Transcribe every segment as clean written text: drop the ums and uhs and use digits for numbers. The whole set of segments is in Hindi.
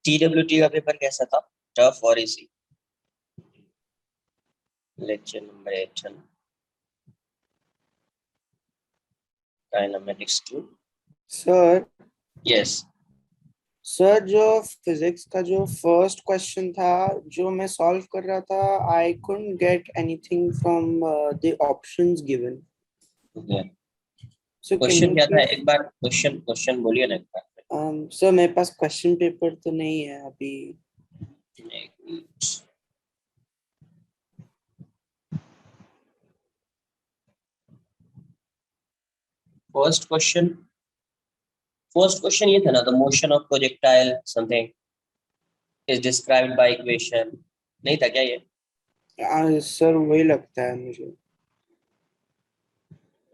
TWT का पेपर कैसा था, टफ और easy? Lecture number 8 kinematics 2। Sir yes sir जो फिजिक्स का जो फर्स्ट क्वेश्चन था जो मैं सॉल्व कर रहा था, I couldn't get anything from the options given. So can question you क्या था, प्लीज? एक बार क्वेश्चन क्वेश्चन बोलिए ना एक बार। सर मेरे पास क्वेश्चन पेपर तो नहीं है अभी। फर्स्ट क्वेश्चन ये था ना, the motion of projectile something is described by equation, नहीं था क्या ये? सर वही लगता है मुझे।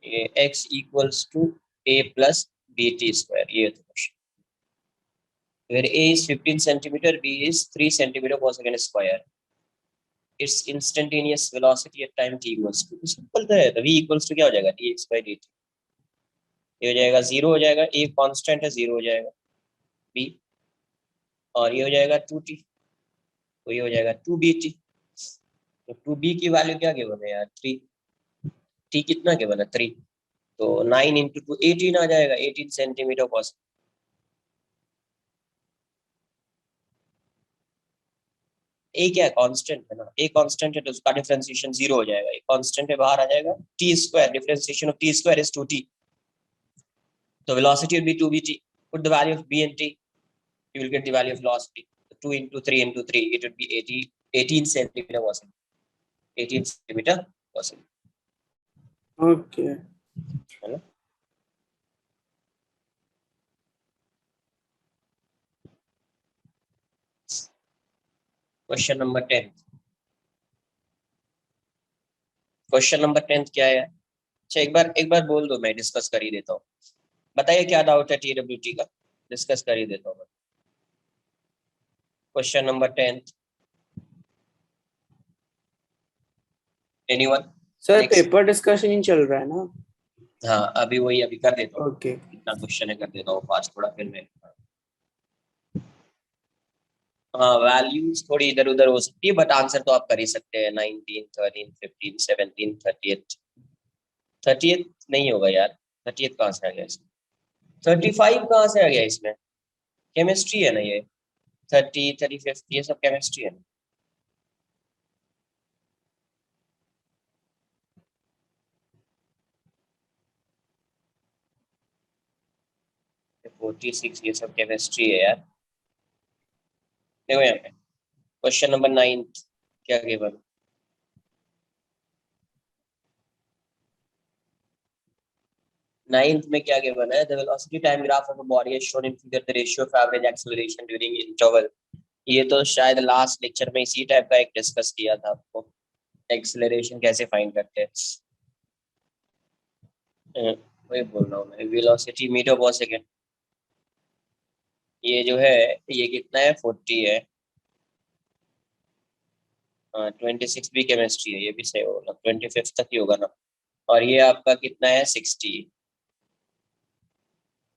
ये x equals to a plus b t square, ये था question. where a is 15 centimeter, b is 3 centimeter per second square, its instantaneous velocity at time t equals to, simple तो है। तो v equals to क्या हो जाएगा, dx by dt, ये हो जाएगा 0 हो जाएगा, a कांस्टेंट है 0 हो जाएगा b, और ये हो जाएगा 2t, तो ये हो जाएगा 2bt। तो 2b की वैल्यू क्या गिवन है यार, 3, t कितना गिवन है 3, तो 9 इंटू 2 18 आ जाएगा, 18 सेंटीमीटर पर सेकंड। ए क्या है, कांस्टेंट है ना, ए कांस्टेंट है तो उसका डिफरेंशिएशन 0 हो जाएगा, ए कांस्टेंट है बाहर आ जाएगा, T square differentiation of T square is 2t, so velocity will be 2bt. Put the value of b and t, you will get the value of velocity. 2 into 3 into 3, it would be 18 centimeter per second, 18 centimeter per second, okay है ना? क्वेश्चन नंबर 10, क्वेश्चन नंबर 10 क्या है? अच्छा एक बार बोल दो, मैं डिस्कस कर ही देता हूँ। बताइए क्या डाउट है TWT का, डिस्कस कर ही देता हूँ। Question number 10, anyone? Sir, next. Paper discussion ही चल रहा है ना? हाँ अभी वही अभी कर देता हूँ, ओके कितना क्वेश्चन है कर देता हूँ फास्ट थोड़ा, फिर मैं। हाँ वैल्यूज थोड़ी इधर उधर हो सकती है, बट आंसर तो आप कर ही सकते हैं। 19 13 15 17 38, 38 नहीं होगा यार, 38 कहाँ से आ गया इसमें, 35 कहाँ से आ गया इसमें, केमिस्ट्री है ना ये, 30 35 ये सब केमिस्ट्री है ना। 46 ये सब केमिस्ट्री है यार। देखो यहाँ पे क्वेश्चन नंबर 9 क्या गिवन, 9th में क्या गिवन है, the velocity time graph of a body is shown in figure, the ratio of average acceleration during interval. ये तो शायद लास्ट लेक्चर में इसी टाइप का एक डिस्कस किया था आपको, एक्सेलरेशन कैसे फाइंड करते हैं। वही बोल रहा हूँ मैं, वेलोसिटी मीटर पर सेकंड, ये जो है ये कितना है 40 है, 26 भी केमिस्ट्री है, ये भी सही होगा, 25 तक ही होगा ना। और ये आपका कितना है 60,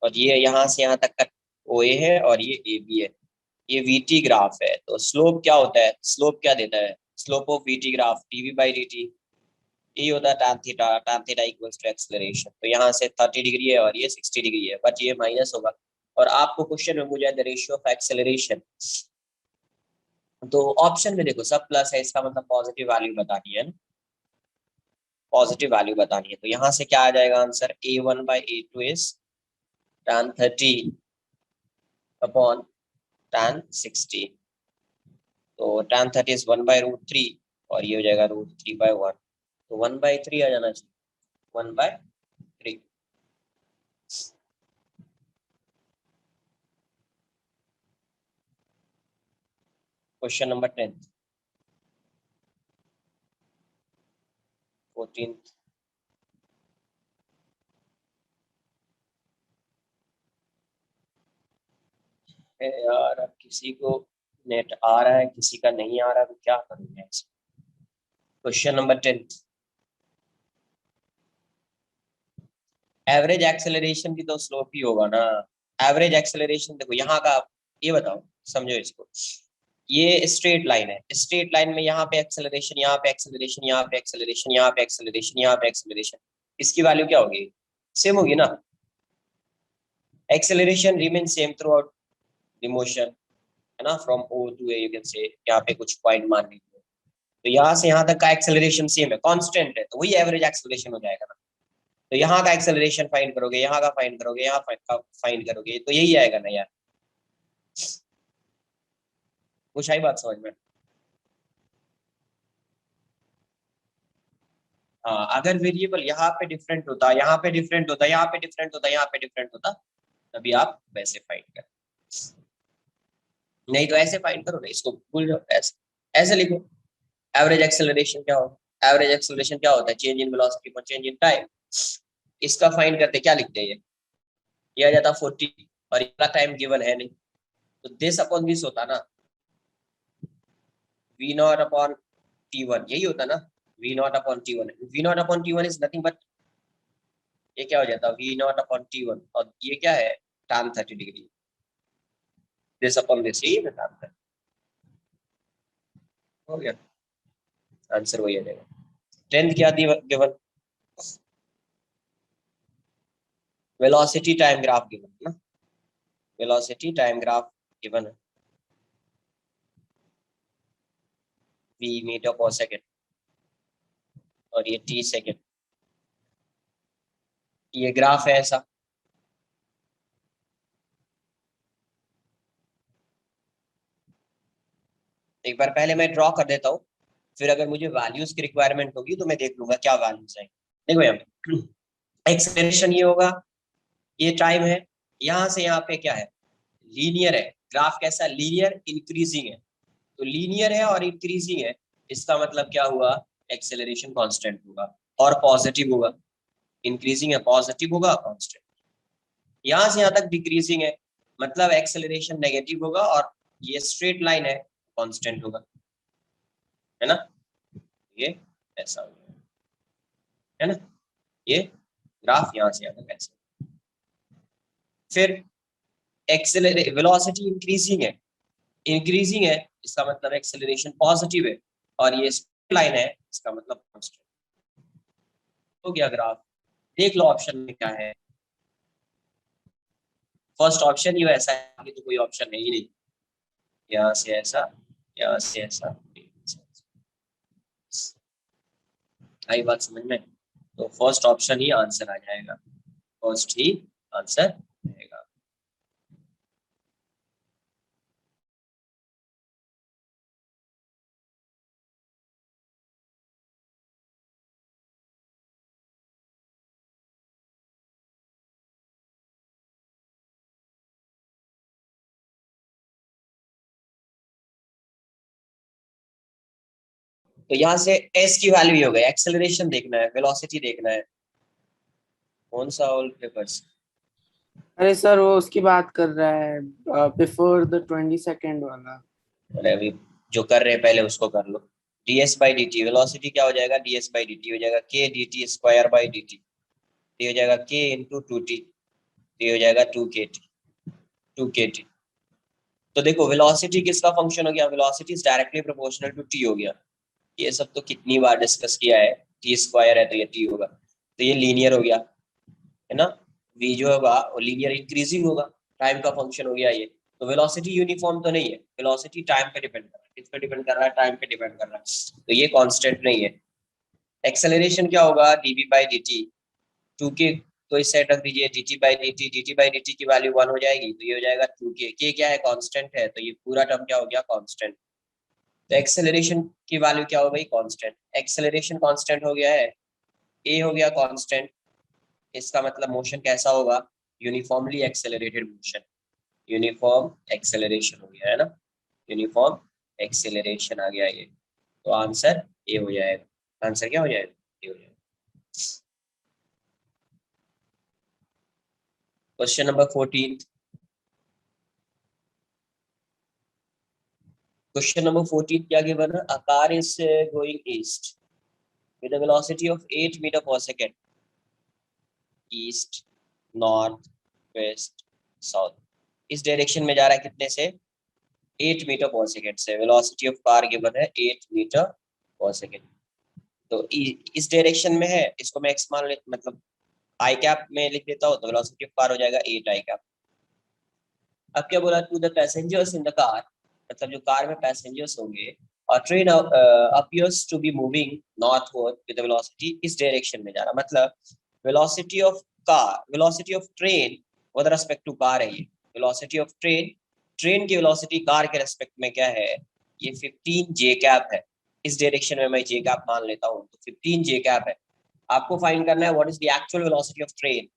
और ये यहाँ से यहाँ तक का ओ ए है, और ये ए बी है, ये वीटी ग्राफ है। तो स्लोप क्या होता है, स्लोप क्या देता है, slope of VT graph DV by d, ये होता है tan theta equals to acceleration. तो यहाँ से 30 डिग्री है और ये 60 डिग्री है, बट ये माइनस होगा। और आपको क्वेश्चन में पूछा है द रेशियो ऑफ एक्सेलरेशन, तो ऑप्शन में देखो सब प्लस है, इसका मतलब पॉजिटिव वैल्यू बतानी है ना, पॉजिटिव वैल्यू बतानी है। तो यहाँ से क्या आ जाएगा answer, A1/A2 is tan 30 upon tan 60, तो tan 30 इज 1/√3, और ये हो जाएगा √3/1, तो 1/3 आ जाना चाहिए, 1/3। क्वेश्चन नंबर 10, 14, यार अब किसी को नेट आ रहा है, किसी का नहीं आ रहा, तो क्या करूँ मैं इसमें। क्वेश्चन नंबर 10, एवरेज एक्सेलरेशन भी तो स्लोप ही होगा ना। एवरेज एक्सेलरेशन देखो यहाँ का, ये बताओ समझो इसको, ये स्ट्रेट लाइन है, स्ट्रेट लाइन में यहाँ पे एक्सेलरेशन, यहाँ पे एक्सेलरेशन, यहाँ पे एक्सेलरेशन, यहाँ पे एक्सेलरेशन, यहाँ पे एक्सेलरेशन, इसकी वैल्यू क्या होगी, सेम होगी ना। Acceleration remain same throughout the motion, है ना, from O to A, you can say यहाँ पे कुछ पॉइंट मान लीजिए, तो यहाँ से यहाँ तक का एक्सेलरेशन सेम है, कांस्टेंट है, तो वही एवरेज एक्सेलरेशन हो जाएगा ना। तो यहाँ का एक्सेलरेशन फाइंड करोगे, यहाँ का फाइंड करोगे, यहाँ का फाइंड करोगे, तो यही आएगा ना यार। कुछ आई बात समझ में? हाँ, अगर वेरिएबल यहाँ पे डिफरेंट होता, यहाँ पे डिफरेंट होता, यहाँ पे डिफरेंट होता, यहाँ पे डिफरेंट होता, तभी आप वैसे फाइंड कर, नहीं तो ऐसे फाइंड करो ना, इसको भूल जाओ, ऐसे ऐसे लिखो। एवरेज एक्सेलरेशन क्या होता है, एवरेज एक्सेलरेशन क्या होता है, चेंज इन वेलोसिटी पर चेंज इन टाइम। इसका फाइंड करते क्या लिखते हैं, ये आ जाता 40, और इसका टाइम गिवन है नहीं, तो दिस अपॉन दिस होता ना, वी नॉट अपॉन T1, यही होता ना, v naught upon T1, v naught upon T1 is nothing but, ये क्या हो जाता, वी नॉट अपॉन T1, और ये क्या है, tan 30 degree, this upon this, यही है tan 30, हो गया, आंसर वही आ जाएगा। 10th क्या the given, velocity time graph given ना, वेलोसिटी टाइम ग्राफ गिवन है, v मीटर पर सेकंड, और ये t सेकंड, ये ग्राफ है ऐसा, एक बार पहले मैं ड्रॉ कर देता हूँ, फिर अगर मुझे वैल्यूज की रिक्वायरमेंट होगी तो मैं देख लूंगा क्या वैल्यूज है। देखो यहाँ पे एक्सेलरेशन ये होगा, ये टाइम है, यहाँ से यहाँ पे क्या है, लीनियर है, ग्राफ कैसा, लीनियर इंक्रीजिंग है, तो लीनियर है और इंक्रीजिंग है, इसका मतलब क्या हुआ, एक्सेलरेशन कांस्टेंट होगा और पॉजिटिव होगा, इंक्रीजिंग है पॉजिटिव होगा कांस्टेंट। यहाँ से यहाँ तक डिक्रीजिंग है, मतलब एक्सेलरेशन नेगेटिव होगा, और ये स्ट्रेट लाइन है, कांस्टेंट होगा, है ना, ये ऐसा हो गया, है ना, ये ग्राफ यहाँ से यहाँ तक ऐसा। फिर एक्सेलरे वेलोसिटी इंक्रीजिंग है, इसका मतलब एक्सेलरेशन पॉजिटिव है, और ये स्ट्रेट लाइन है, इसका मतलब कांस्टेंट हो गया ग्राफ। देख लो ऑप्शन में क्या है, फर्स्ट ऑप्शन ही ऐसा है, आगे तो कोई ऑप्शन है ही नहीं, यहाँ से ऐसा, यहाँ से ऐसा, आई बात समझ में, तो फर्स्ट ऑप्शन ही आंसर आ जाएगा, फर्स्ट ही आंसर रहेगा। तो यहाँ से एस की वैल्यू हो गई, एक्सेलरेशन देखना है, वेलोसिटी देखना है, कौन सा ऑल पेपर्स, अरे सर वो उसकी बात कर रहा है, बिफोर द 22nd वाला। अरे अभी जो कर रहे हैं पहले उसको कर लो। ds by D T, velocity क्या हो जाएगा, ds बाई डी टी हो जाएगा, k dt square by D T, ये हो जाएगा k इंटू 2t, ये हो जाएगा 2kt। तो देखो वेलोसिटी किसका फंक्शन हो गया, velocity is directly proportional to t हो गया, ये सब तो कितनी बार डिस्कस किया है, t स्क्वायर है तो ये t होगा, तो ये लीनियर हो गया, है ना, v जो होगा वो लीनियर इंक्रीजिंग होगा, टाइम का फंक्शन हो गया ये। तो वेलोसिटी यूनिफॉर्म तो नहीं है, वेलोसिटी टाइम पे डिपेंड कर रहा है, किस पे डिपेंड कर रहा है, टाइम पे डिपेंड कर रहा है, तो ये कांस्टेंट नहीं है। एक्सेलरेशन क्या होगा, dv बाई dt, 2k, तो इस साइड रख दीजिए, dt बाई dt की वैल्यू 1 हो जाएगी, तो ये हो जाएगा 2k, k क्या है, कांस्टेंट है, तो ये पूरा टर्म क्या हो गया, कांस्टेंट। तो एक्सेलरेशन की वैल्यू क्या हो गई, कांस्टेंट, एक्सेलरेशन कांस्टेंट हो गया है, a हो गया कांस्टेंट, इसका मतलब मोशन कैसा होगा, uniformly accelerated motion, uniform acceleration हो गया, है ना, यूनिफॉर्म एक्सेलरेशन आ गया ये, तो आंसर ए हो जाएगा, आंसर क्या हो जाएगा, ए हो जाएगा। क्वेश्चन नंबर 14, क्वेश्चन नंबर 14 क्या गिवन है, a car is going east with a velocity of 8 meter per second, east, north, west, south, इस डायरेक्शन में जा रहा है, कितने से, 8 मीटर पर सेकेंड से वेलोसिटी ऑफ कार गिवन है 8 मीटर पर सेकेंड। तो इस डायरेक्शन में है, इसको मैं एक्स मान ले, मतलब आई कैप में लिख देता हूँ, तो वेलोसिटी ऑफ कार हो जाएगा 8 आई कैप। अब क्या बोला, to the passengers in the car, मतलब जो कार में पैसेंजर्स होंगे, और train appears to be moving northward with velocity, इस डायरेक्शन में जा रहा, मतलब velocity of car, velocity of train with respect to car है ये, वेलोसिटी ऑफ ट्रेन, ट्रेन की वेलोसिटी कार के रेस्पेक्ट में क्या है, ये 15 जे कैप है। इस डायरेक्शन में मैं जे कैप मान लेता हूँ, तो 15 जे कैप है। आपको फाइंड करना है what is the actual velocity of train.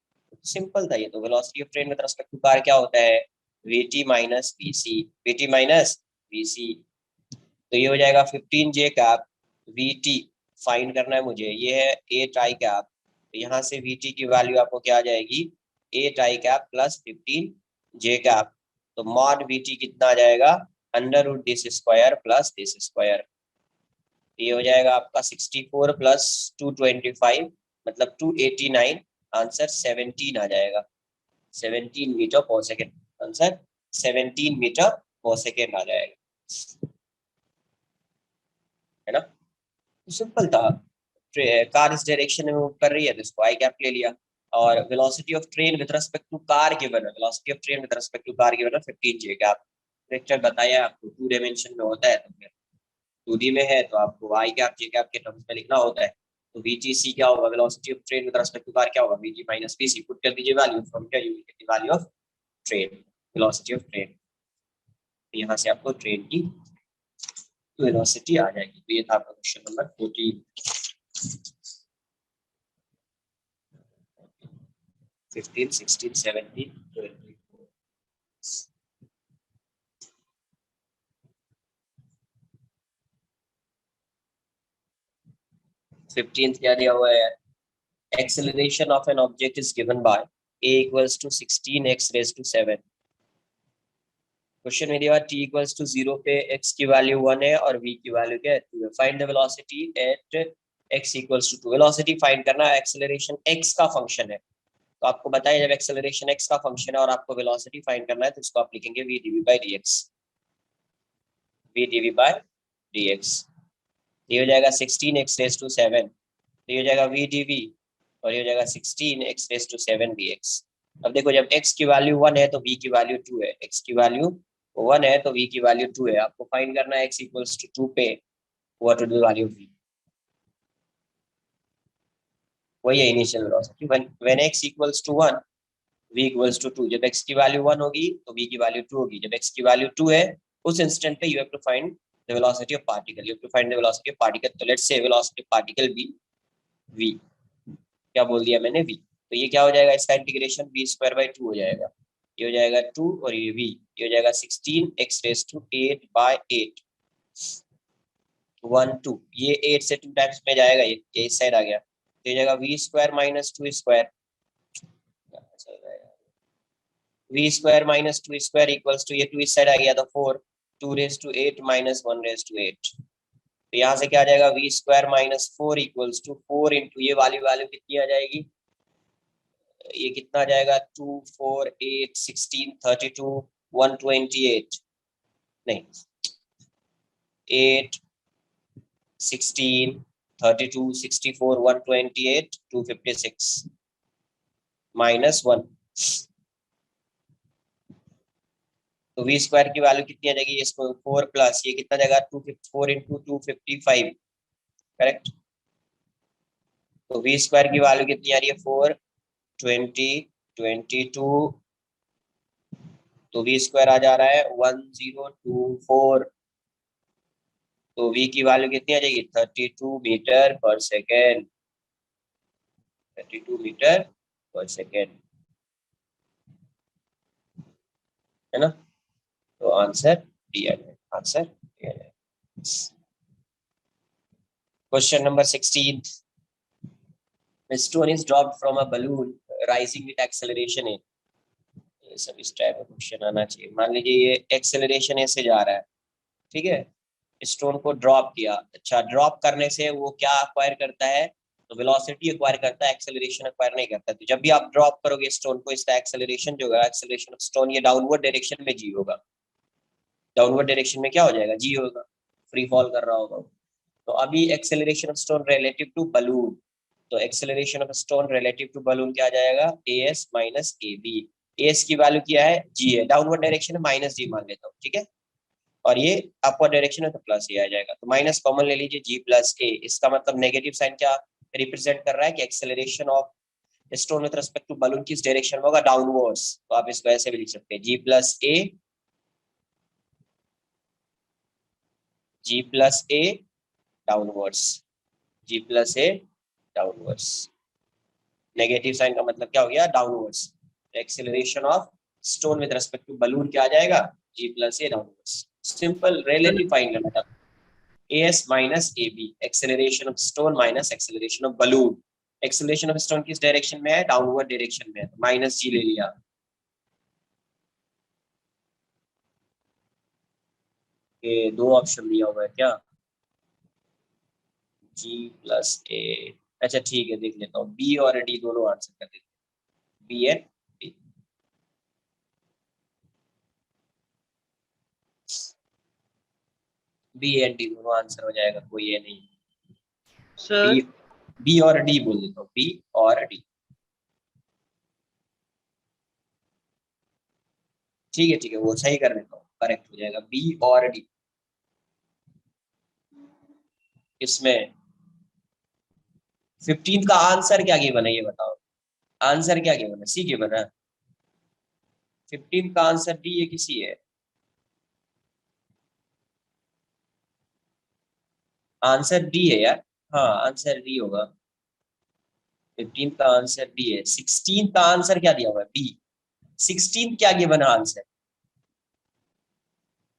Simple था ये तो, velocity of train with respect to car क्या होता है, vt minus vc, vt minus vc। तो ये हो जाएगा 15 जे कैप vt, फाइंड करना है मुझे, ये है 8 आई कैप, तो यहाँ से vt की वैल्यू आपको क्या आ जाएगी, 8 i cap plus 15 j cap, तो मॉड vt कितना आ जाएगा, under root this square plus this square. ये हो जाएगा आपका 64 प्लस 225, मतलब 289, आंसर 17 आ जाएगा, 17 मीटर पर सेकेंड, आंसर 17 मीटर पर सेकेंड आ जाएगा, है ना। तो सिंपल था, कार इस डायरेक्शन में मूव कर रही है तो इसको आई कैप ले लिया, और velocity of train with respect to car given है, velocity of train with respect to car given है 15 जे कैप। लेक्चर बताया आपको 2 डायमेंशन में होता है, तो फिर 2D में है तो आपको आई कैप जे कैप के टर्म्स में लिखना होता है। तो VTC क्या होगा, velocity of train with respect to car क्या होगा, VG माइनस VC, पुट कर दीजिए value, from here you will get the value of train, velocity of train. यहाँ से आपको ट्रेन की वेलोसिटी आ जाएगी। तो ये था आपका क्वेश्चन नंबर 14, 15, 16, 17, 20। 15th क्या दिया हुआ है, acceleration of an object is given by a equals to 16x raised to 7। Question में दिया t इक्वल्स टू 0 पे x की वैल्यू 1 है और v की वैल्यू क्या है 2 है। Find the velocity at x equals to 2। Velocity find करना है, एक्सेलरेशन x का फंक्शन है, तो आपको बताया जब एक्सेलरेशन x का फंक्शन है और आपको वेलोसिटी फाइंड करना है तो इसको आप लिखेंगे v dv by dx, v dv by dx। ये हो जाएगा 16x raised to 7, तो ये हो जाएगा v dv, और ये हो जाएगा 16x raised to 7 dx। अब देखो जब x की वैल्यू 1 है तो v की वैल्यू 2 है, x की वैल्यू 1 है तो v की वैल्यू 2 है। आपको फाइंड करना है x इक्वल्स टू 2 पे what is the value of v, वही है initial velocity. When x equals to 1 v equals to 2, जब x की वैल्यू 1 होगी तो v की वैल्यू 2 होगी, जब x की वैल्यू 2 है उस इंस्टेंट पे you have to find the velocity of particle, you have to find the velocity of particle. तो let's say velocity of particle be v, क्या बोल दिया मैंने v, तो ये क्या हो जाएगा, इसका इंटीग्रेशन v स्क्वायर बाई 2 हो जाएगा, ये हो जाएगा 2 और ये v, ये हो जाएगा 16x रेज टू 8 बाय 8, 1 2, ये 8 से 2 टाइम्स में जाएगा, ये इस साइड आ गया, तो ये जाएगा v square minus 2 square, v square minus 2 square equals to, ये 2 इस साइड आ गया तो 4, 2 raise to 8 minus 1 raise to 8, तो यहाँ से क्या आ जाएगा v square minus 4 equals to 4 into ये वाली वैल्यू कितनी आ जाएगी, ये कितना आ जाएगा 2 4 8 16 32 128, नहीं 8 16 32 64 128 256 माइनस 1, तो v स्क्वायर की वैल्यू कितनी आ जाएगी, इसको 4 प्लस ये कितना जाएगा 254 इंटू 255, करेक्ट। तो v स्क्वायर की वैल्यू कितनी आ रही है 4 20 22, तो v स्क्वायर आ जा रहा है 1024, तो v की वैल्यू कितनी आ जाएगी 32 मीटर पर सेकेंड, 32 मीटर पर सेकेंड, है ना। तो आंसर दिया जाए, आंसर दिया जाए। Question number 16, a stone is dropped from a balloon rising with acceleration a, ये सब इस टाइप का क्वेश्चन आना चाहिए। मान लीजिए ये एक्सेलरेशन ए से जा रहा है, ठीक है, स्टोन को ड्रॉप किया, अच्छा ड्रॉप करने से वो क्या अक्वायर करता है, तो वेलोसिटी अक्वायर करता है, एक्सेलरेशन अक्वायर नहीं करता। तो जब भी आप ड्रॉप करोगे स्टोन को, इसका एक्सेलरेशन जो होगा, एक्सेलरेशन ऑफ स्टोन ये डाउनवर्ड डायरेक्शन में जी होगा, डाउनवर्ड डायरेक्शन में क्या हो जाएगा, जी होगा, फ्री फॉल कर रहा होगा। तो अभी acceleration of stone relative to balloon, तो acceleration of stone relative to balloon क्या आ जाएगा, A S minus A B. S की वैल्यू क्या है, जी है, डाउनवर्ड डायरेक्शन में माइनस जी मान लेता हूँ, ठीक है, और ये अपवर्ड डायरेक्शन है तो प्लस ए आ जाएगा, तो माइनस कॉमन ले लीजिए, जी प्लस ए। इसका मतलब नेगेटिव साइन क्या रिप्रेजेंट कर रहा है कि acceleration of stone with respect to balloon किस डायरेक्शन में होगा, डाउनवर्ड्स। तो आप इसको ऐसे भी लिख सकते हैं, g plus a, g plus a downwards, g plus a downwards. Negative sign का मतलब क्या हो गया, downwards. Acceleration of stone with respect to balloon क्या आ जाएगा, g plus a downwards. Simple relative find करना था, as minus A b, acceleration of stone minus acceleration of balloon. Acceleration of stone किस डायरेक्शन में है, डाउनवर्ड डायरेक्शन में है, तो माइनस जी ले लिया। ये दो ऑप्शन दिया हुआ है क्या, जी प्लस ए, अच्छा ठीक है, देख लेता हूँ, बी और डी दोनों आंसर कर देते हैं, B and D, B and D दोनों आंसर हो जाएगा, कोई ये नहीं। बी, सर बी और डी बोल देता हूँ, बी और डी, ठीक है, वो सही कर देता हूँ, करेक्ट हो जाएगा, बी और डी। इसमें 15 का आंसर क्या गिवन है ये बताओ, आंसर क्या गिवन है, सी गिवन है, 15 का आंसर डी है कि सी है, आंसर डी है यार, हाँ आंसर डी होगा, 15 का आंसर डी है। 16 का आंसर क्या दिया हुआ है, बी। 16 क्या गिवन है आंसर,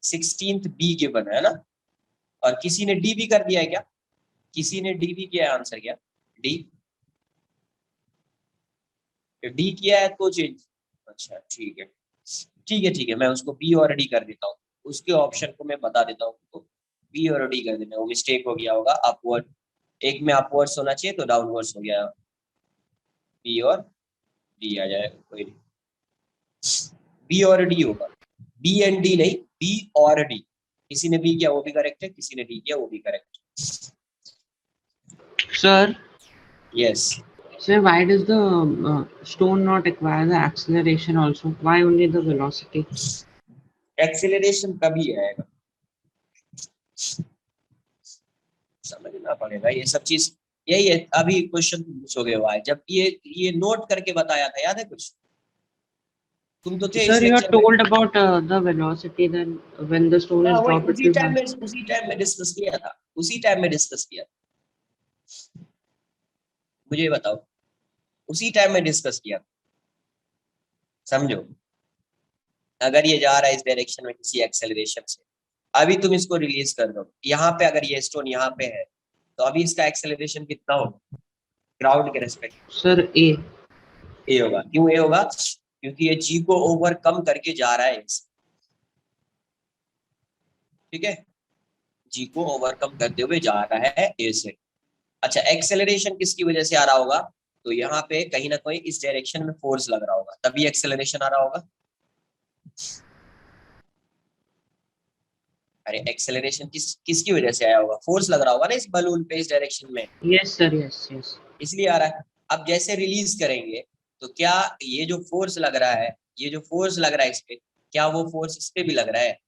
16 बी गिवन है ना, और किसी ने डी भी कर दिया है क्या, किसी ने डी भी किया है आंसर क्या, डी, डी किया है तो चेंज, अच्छा ठीक है, ठीक है, मैं उसको बी और डी कर देता हूँ, उसके ऑप्शन को मैं बता देता हूँ, तो बी और डी कर देना, वो मिस्टेक हो गया होगा, अपवर्ड, एक में अपवर्ड्स होना चाहिए तो डाउनवर्ड्स हो गया, बी और डी आ जाएगा, कोई नहीं, बी और डी होगा, बी एंड डी नहीं, बी और डी, किसी ने बी किया वो भी करेक्ट है, किसी ने डी किया वो भी correct. Sir yes, sir, why does the stone not acquire the acceleration also? Why only the velocity? Acceleration कभी आएगा, समझना पड़ेगा ये सब चीज, यही है, अभी क्वेश्चन तुम पूछोगे भाई, जब ये नोट करके बताया था, याद है कुछ, तुम तो थे इस Sir, you are लेक्चर में। told about the velocity then when the stone हाँ is वही, dropped, it will have. उसी टाइम में डिस्कस किया था, उसी टाइम में डिस्कस किया था, मुझे ये बताओ, उसी टाइम में डिस्कस किया था, समझो, अगर ये जा रहा है इस डायरेक्शन में किसी एक्सेलरेशन से, अभी तुम इसको रिलीज कर दो, यहाँ पे अगर ये स्टोन यहाँ पे है, तो अभी इसका एक्सेलरेशन कितना होगा, ग्राउंड के रेस्पेक्ट, Sir, A. ए होगा, क्यों ए होगा, क्योंकि ये जी को ओवरकम करके जा रहा है, ठीक है, जी को ओवरकम करते हुए जा रहा है ए से। अच्छा, एक्सेलरेशन किसकी वजह से आ रहा होगा, तो यहाँ पे कहीं ना कहीं इस डायरेक्शन में फोर्स लग रहा होगा, तभी एक्सेलरेशन आ रहा होगा। अरे एक्सेलरेशन किसकी वजह से आया होगा, फोर्स लग रहा होगा ना इस बलून पे इस डायरेक्शन में, Yes, sir. Yes, yes. इसलिए आ रहा है। अब जैसे रिलीज करेंगे तो क्या ये जो फोर्स लग रहा है, ये जो फोर्स लग रहा है इस पे, क्या वो फोर्स इस पे भी लग रहा है,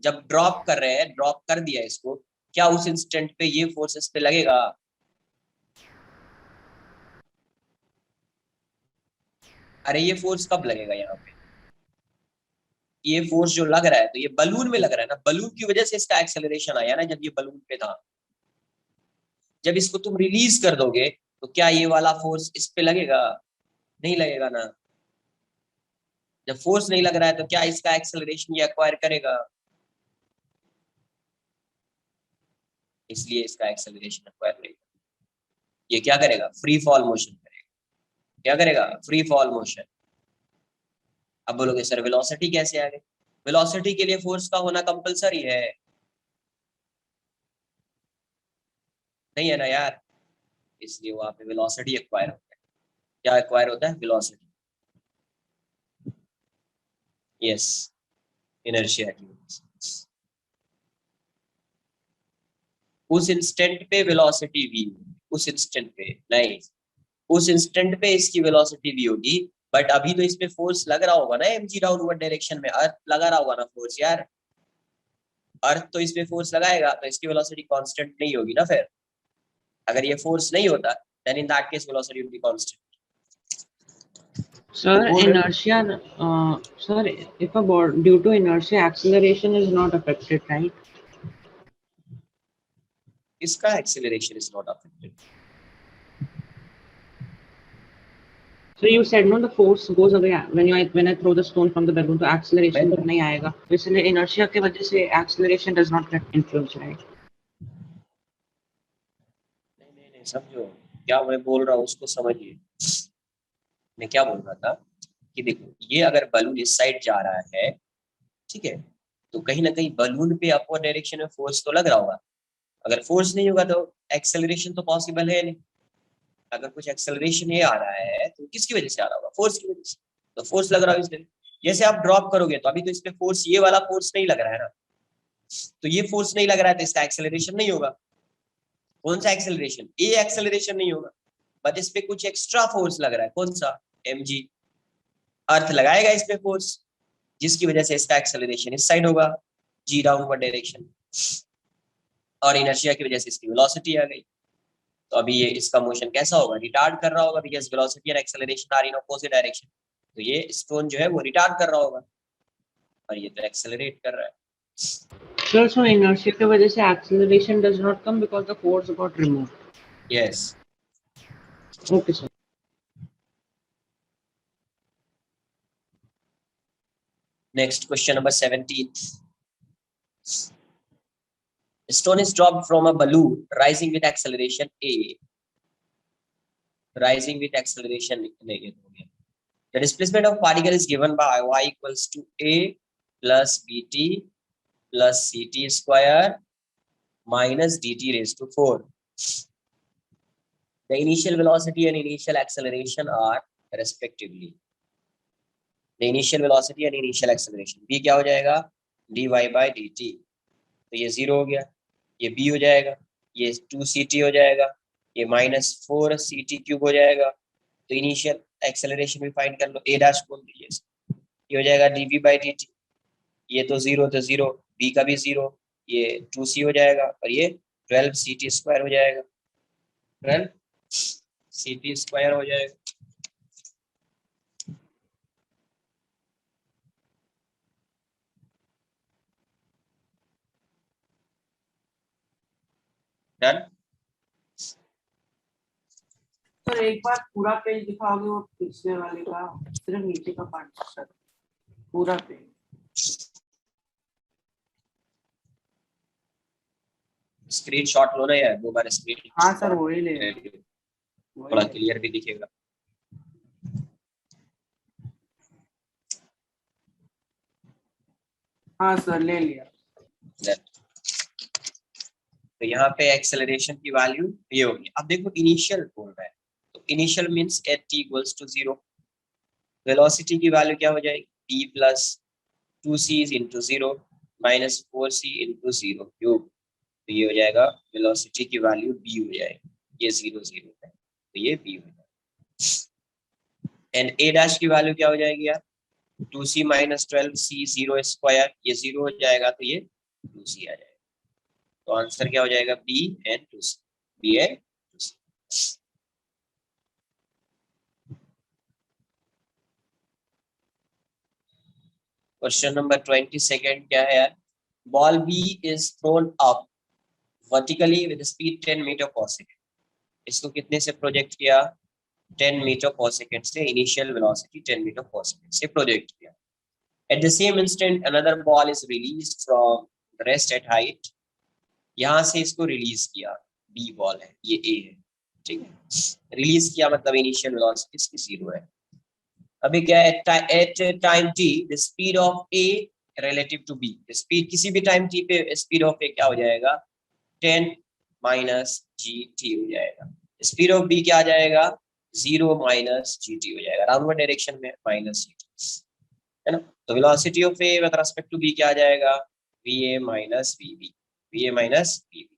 जब ड्रॉप कर रहे हैं, ड्रॉप कर दिया इसको, क्या उस इंस्टेंट पे ये फोर्स इस पे लगेगा, अरे ये फोर्स कब लगेगा यहाँ पे, ये फोर्स जो लग रहा है तो ये बलून में लग रहा है ना, बलून की वजह से इसका एक्सेलरेशन आया ना, जब ये बलून पे था, जब इसको तुम रिलीज कर दोगे तो क्या ये वाला फोर्स इस पे लगेगा, नहीं लगेगा ना, जब फोर्स नहीं लग रहा है तो क्या इसका एक्सेलरेशन ये एक्वायर करेगा, इसलिए इसका एक्सेलरेशन एक्वायर करेगा, ये क्या करेगा, फ्री फॉल मोशन करेगा, क्या करेगा, फ्री फॉल मोशन। अब बोलोगे सर वेलोसिटी कैसे आ गई, वेलोसिटी के लिए फोर्स का होना कंपलसरी है, नहीं है ना यार, इसलिए वहां पे वेलोसिटी एक्वायर होता है, क्या एक्वायर होता है, वेलोसिटी, यस, इनर्शिया की वजह से। उस इंस्टेंट पे वेलोसिटी v, उस इंस्टेंट पे नहीं, उस इंस्टेंट पे इसकी वेलोसिटी v होगी, बट अभी तो इसमें फोर्स लग रहा होगा ना mg डाउनवर्ड डायरेक्शन में, अर्थ लगा रहा होगा ना फोर्स यार, अर्थ तो इसमें फोर्स लगाएगा, तो इसकी वेलोसिटी कांस्टेंट नहीं होगी ना फिर, अगर ये फोर्स नहीं होता then in that case velocity would be constant. Sir, inertia, sir, if a body due to inertia, acceleration is not affected, right? इसका acceleration is not affected. So you said no, the force goes away when I throw the stone from the balloon, तो acceleration मैं- नहीं आएगा, तो इसलिए inertia की वजह से acceleration does not get influenced, right? नहीं समझो क्या मैं बोल रहा हूँ उसको समझिए। मैं क्या बोल रहा था कि देखो ये अगर बलून इस साइड जा रहा है, ठीक है, तो कहीं ना कहीं बलून पे अपवर्ड डायरेक्शन में फोर्स तो लग रहा होगा, अगर फोर्स नहीं होगा तो एक्सेलरेशन तो पॉसिबल है नहीं। अगर कुछ एक्सेलरेशन ये आ रहा है तो किसकी वजह से आ रहा होगा, फोर्स की वजह से, तो फोर्स लग रहा है इसलिए। जैसे आप ड्रॉप करोगे तो अभी तो इस पे फोर्स, ये वाला फोर्स नहीं लग रहा है ना, तो ये फोर्स नहीं लग रहा है तो इसका एक्सेलरेशन नहीं होगा। कौन सा एक्सेलरेशन, ये एक्सेलरेशन नहीं होगा, बट इस पे कुछ एक्स्ट्रा फोर्स लग रहा है, कौन सा, mg, अर्थ लगाएगा इस पे फोर्स, जिसकी वजह से इसका एक्सेलरेशन इस साइड होगा, g डाउनवर्ड डायरेक्शन, और इनर्शिया की वजह से इसकी वेलोसिटी आ गई। तो अभी ये इसका मोशन कैसा होगा, रिटार्ड कर रहा होगा, because velocity and acceleration are in opposite direction, तो ये स्टोन जो है वो रिटार्ड कर रहा होगा, और ये तो एक्सेलरेट कर रहा है। Sir, so inertia की वजह से acceleration does not come because the force got removed. Yes. Okay, sir. Next question number 17। Stone is dropped from a balloon rising with acceleration a, rising with acceleration the displacement of particle is given by y equals to a plus bt plus ct square minus dt raised to 4. The initial velocity and initial acceleration are respectively, the initial velocity and initial acceleration, b क्या हो जाएगा, dy by dt, तो ये 0 हो गया, ये b हो जाएगा, ये 2ct हो जाएगा, ये -4ct³ हो जाएगा, तो इनिशियल एक्सेलरेशन भी फाइंड कर लो, a डैश बोल दीजिए, ये हो जाएगा dv by dt, ये तो 0 तो 0, b का भी 0, ये 2c हो जाएगा, और ये 12ct² हो जाएगा, 12ct² हो जाएगा। डन। सर एक बार पूरा पेज दिखाओगे, वो पिछले वाले का सिर्फ नीचे का पार्ट सर, पूरा पेज। स्क्रीनशॉट लो ना यार, दो बार स्क्रीन, हाँ सर वही ले, थोड़ा क्लियर भी दिखेगा। हाँ सर ले लिया। तो यहाँ पे एक्सेलरेशन की वैल्यू ये होगी। अब देखो इनिशियल बोल रहा है, तो initial means at t equals to 0, velocity की वैल्यू क्या हो जाएगी, p plus 2c into 0 minus 4c into 0 cube, तो ये हो जाएगा वेलोसिटी की वैल्यू b हो जाएगी, ये 0 0 है तो ये b हो जाएगा। एंड a डैश की वैल्यू क्या हो जाएगी यार, 2c माइनस 12c 0 स्क्वायर, ये 0 हो जाएगा तो ये 2c आ जाएगा, तो आंसर क्या हो जाएगा, b and 2c, b and 2c। Question number 22 क्या है यार, ball B is thrown up vertically with speed 10 meter per second, इसको कितने से प्रोजेक्ट किया, 10 मीटर पर सेकंड से, initial velocity 10 meter per second से प्रोजेक्ट किया। At the same instant another ball is released from rest at height, यहां से इसको रिलीज किया, बी बॉल है, ये ए है, ठीक है, रिलीज किया मतलब इनिशियल वेलोसिटी इसकी 0 है। अभी क्या है, at time t the speed of A relative to B, speed किसी भी टाइम टी पे स्पीड ऑफ ए क्या हो जाएगा, 10 माइनस जी टी हो जाएगा, स्पीड ऑफ बी क्या आ जाएगा, 0 माइनस जी टी हो जाएगा, डाउनवर्ड डायरेक्शन में माइनस जी टी है ना। तो velocity of A with respect to B क्या आ जाएगा, v a minus v b, v a minus v b,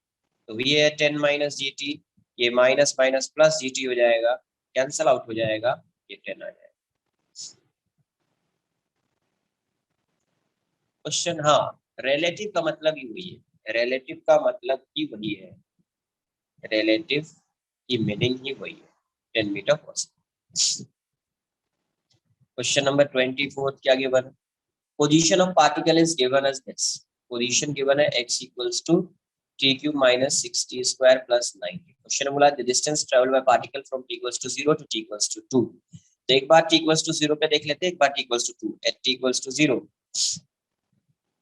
तो v है 10 माइनस जी टी, ये minus minus plus g t हो जाएगा, कैंसल आउट हो जाएगा, ये 10 आ जाएगा। क्वेश्चन, हाँ रिलेटिव का मतलब ही वही है, रिलेटिव का मतलब ही वही है, रिलेटिव की मीनिंग ही वही है, 10 meter per second. Question number 24 क्या given, position of particle is given as this, position given है x equals to t cube minus 6t square plus 9। Question बोला the distance travel by particle from t equals to 0 to t equals to 2। तो एक बार t इक्वल्स टू 0 पे देख लेते हैं, एक बार t equals to 2। At t equals to 0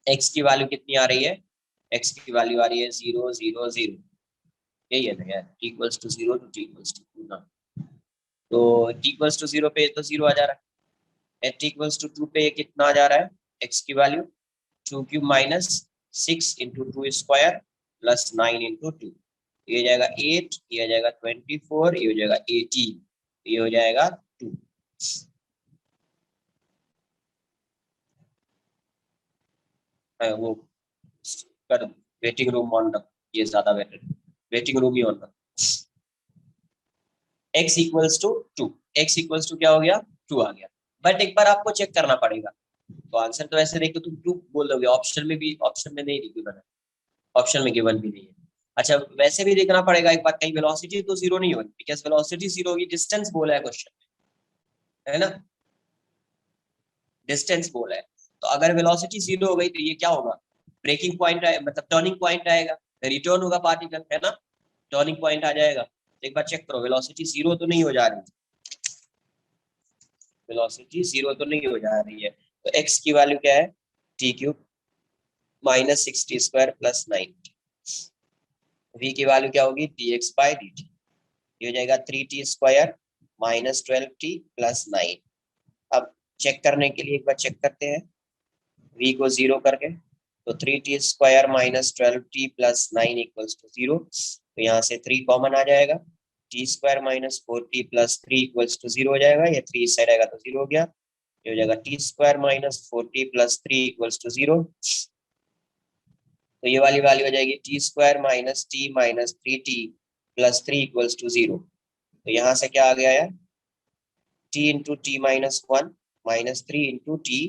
x की वैल्यू कितनी आ रही है, x की वैल्यू आ रही है 0 0 0, यही है ना यार, t equals to 0 to t equals to 2 ना। तो t इक्वल्स टू 0 पे तो 0 आ जा रहा है, एट t इक्वल्स टू 2 पे ये कितना आ जा रहा है, x की value 2 cube minus 6 into 2 square plus 9 into 2, ये हो जाएगा 8, ये हो जाएगा 24, ये हो जाएगा 18, ये हो जाएगा 2। वो कर वेटिंग रूम ऑन रख, ये ज्यादा बेटर, वेटिंग रूम ही ऑन रख। x equals to 2, x equals to क्या हो गया, 2 आ गया, बट एक बार आपको चेक करना पड़ेगा। तो आंसर तो ऐसे देख के तुम 2 बोल दोगे, ऑप्शन में भी, ऑप्शन में नहीं गिवन है, ऑप्शन में गिवन भी नहीं है। अच्छा वैसे भी देखना पड़ेगा एक बार, कहीं वेलोसिटी तो 0 नहीं होगी, बिकॉज़ वेलोसिटी 0 होगी, डिस्टेंस बोला है क्वेश्चन में, है ना, डिस्टेंस बोला है। तो अगर वेलोसिटी 0 हो गई तो ये क्या होगा, ब्रेकिंग पॉइंट आए, मतलब टर्निंग पॉइंट आएगा, रिटर्न होगा पार्टिकल, है ना, टर्निंग पॉइंट आ जाएगा। तो एक बार चेक करो वेलोसिटी 0 तो नहीं हो जा रही, वेलोसिटी 0 तो नहीं हो जा रही है। तो x की वैल्यू क्या है, t cube minus 6t square plus 9, v की वैल्यू क्या होगी, dx बाई dt, ये हो जाएगा 3t square minus 12t plus 9। अब चेक करने के लिए एक बार चेक करते हैं, v को 0 करके, तो 3t square minus 12t plus 9 equals to 0, तो यहाँ से 3 कॉमन आ जाएगा, t square minus 4t plus 3 equals to 0 हो जाएगा, ये 3 इस साइड आएगा तो 0 हो गया, ये हो जाएगा t square minus 4t plus 3 equals to 0। तो ये वाली वैल्यू हो जाएगी t square minus t minus 3t plus 3 equals to 0। तो यहाँ से क्या आ गया है, t into t minus 1 minus 3 into t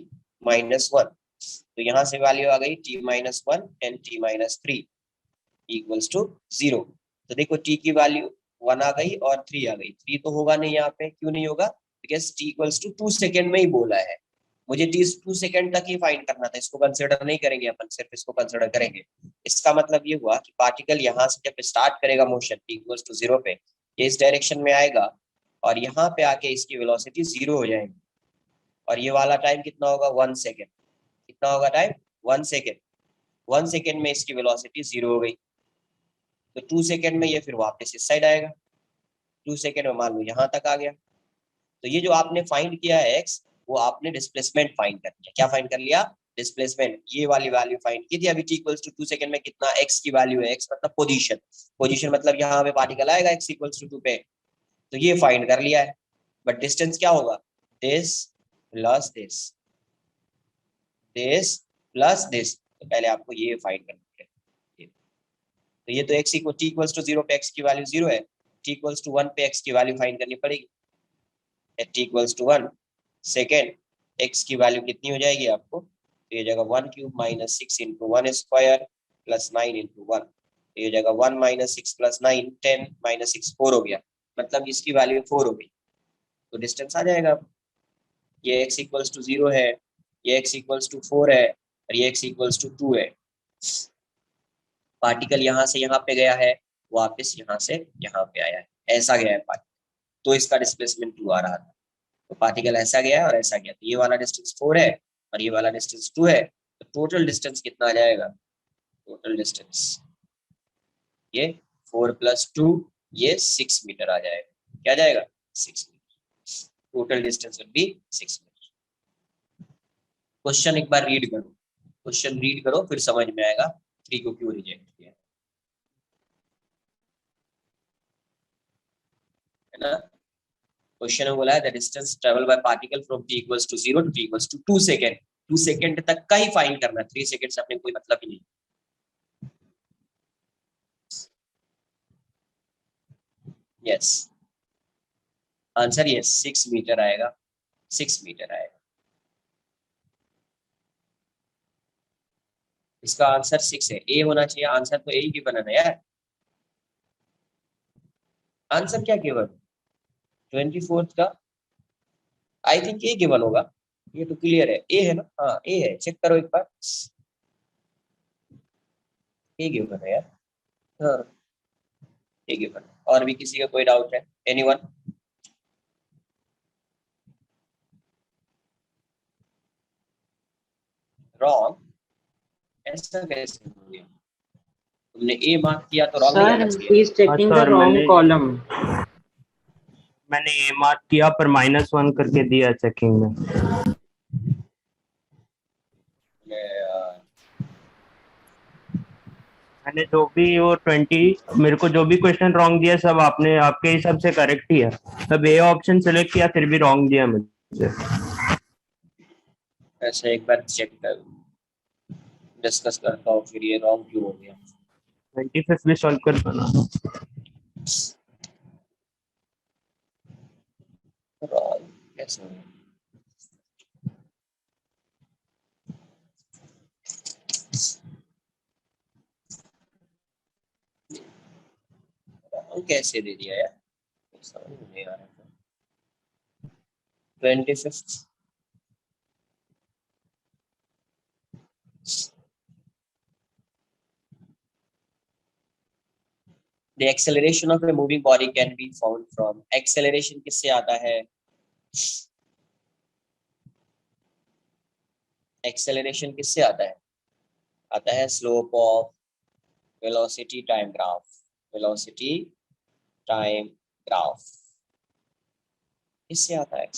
minus 1, तो यहाँ से वैल्यू आ गई t minus 1 and t minus 3 equals to 0। तो देखो t की वैल्यू 1 आ गई और 3 आ गई, 3 तो होगा नहीं यहाँ पे, क्यों नहीं होगा, because t equals to 2 second में ही बोला है, मुझे t 2 सेकेंड तक ही फाइंड करना था, इसको कंसिडर नहीं करेंगे अपन, सिर्फ इसको कंसिडर करेंगे। इसका मतलब ये हुआ कि पार्टिकल यहाँ से जब स्टार्ट करेगा मोशन t इक्वल्स टू 0 पे, ये इस डायरेक्शन में आएगा और यहाँ पे आके इसकी वेलोसिटी 0 हो जाएगी, और ये वाला टाइम कितना होगा, 1 सेकेंड, कितना होगा टाइम, 1 सेकेंड, 1 सेकेंड में इसकी वेलोसिटी 0 हो गई, तो 2 सेकेंड में ये फिर वापस इस साइड आएगा, 2 सेकेंड में मान लो यहाँ तक आ गया। तो ये जो आपने फाइंड किया है एक्स, वो आपने डिस्प्लेसमेंट फाइंड कर लिया, क्या फाइंड कर लिया, डिस्प्लेसमेंट, ये वाली वैल्यू फाइंड की थी अभी, t इक्वल्स टू 2 सेकंड में कितना x की वैल्यू है, x मतलब पोजीशन, पोजीशन मतलब यहाँ पे पार्टिकल आएगा x इक्वल्स टू 2 पे, तो ये फाइंड कर लिया है, बट डिस्टेंस क्या होगा, this plus this, this plus this, तो पहले आपको ये फाइंड करना है। तो ये तो x equal t equals to 0 पे x की वैल्यू 0 है, t इक्वल्स टू 1 पे x की वैल्यू फाइंड करनी पड़ेगी, t equals to 1 second, x की वैल्यू कितनी हो जाएगी आपको, तो ये जगह 1 cube minus 6 into 1 square plus 9 into 1, ये जगह 1 माइनस 6 प्लस 9 10 माइनस 6 4 हो गया, मतलब इसकी वैल्यू 4 हो गई, तो डिस्टेंस आ जाएगा। ये x इक्वल्स टू 0 है, ये x इक्वल्स टू 4 है, और ये x इक्वल्स टू 2 है। पार्टिकल यहाँ से यहाँ पे गया है, वापस यहाँ से यहाँ पे आया है, ऐसा गया है पार्टिकल, तो इसका डिस्प्लेसमेंट 2 आ रहा था। तो पार्टिकल ऐसा गया और ऐसा गया, तो ये वाला डिस्टेंस 4 है और ये वाला डिस्टेंस 2 है, तो टोटल डिस्टेंस कितना आ जाएगा, टोटल डिस्टेंस ये 4 प्लस 2, ये 6 मीटर आ जाएगा, क्या जाएगा, 6 metre, total distance will be 6 metre. Question एक बार रीड करो, क्वेश्चन रीड करो फिर समझ में आएगा 3 को क्यों रिजेक्ट किया, है ना। क्वेश्चन में बोला है the distance travel by particle from t equals to 0 to t equals to 2 second, 2 second तक का ही फाइंड करना है, 3 सेकंड से अपने कोई मतलब ही नहीं। यस, आंसर यस 6 मीटर आएगा, 6 मीटर आएगा। इसका आंसर 6 है, ए होना चाहिए, आंसर तो ए ही गिवन है ना यार। आंसर क्या गिवन, 24 का आई थिंक ए गिवन होगा, ये तो क्लियर है, ए है ना, हाँ ए है, चेक करो एक बार, ए गिवन है यार, हाँ ए गिवन है। और भी किसी का कोई डाउट है, एनीवन? रॉन्ग, ऐसा कैसे हो गया, तुमने ए मार्क किया तो रॉन्ग नहीं सर आना ही चाहिए। Is checking the sir wrong column. मैंने ए मार्क किया पर -1 करके दिया चेकिंग में। यार, मैंने जो भी वो 20 मेरे को जो भी क्वेश्चन रॉन्ग दिया सब आपने आपके हिसाब से करेक्ट ही है। तब ए ऑप्शन सेलेक्ट किया फिर भी रॉन्ग दिया मुझे। ऐसा एक बार चेक कर, डिस्कस करता हूँ फिर ये रॉन्ग क्यों हो गया। 25 भी सॉल्व कर पाना। रॉन्ग कैसे हो गया? रॉन्ग कैसे दे दिया यार, समझ में नहीं आ रहा था। 25 The acceleration of a moving body can be found from, acceleration किससे आता है, acceleration किससे आता है, आता है slope of velocity time graph, velocity time graph इससे आता है,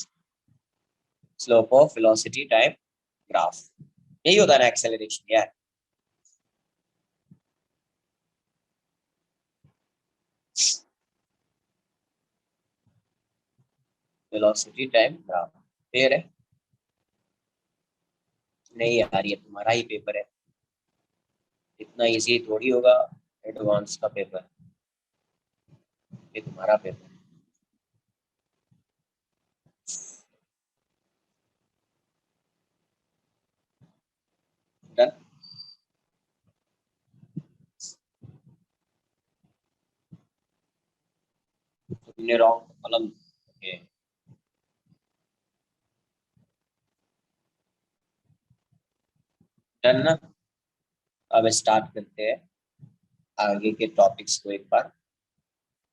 slope of velocity time graph, यही होता है ना acceleration यार। velocity time graph क्लियर है? नहीं यार ये तुम्हारा ही पेपर है, इतना इजी थोड़ी होगा एडवांस का पेपर, ये तुम्हारा पेपर है। डन, तुमने रॉन्ग कॉलम, ओके डन ना। अब स्टार्ट करते हैं आगे के टॉपिक्स को एक बार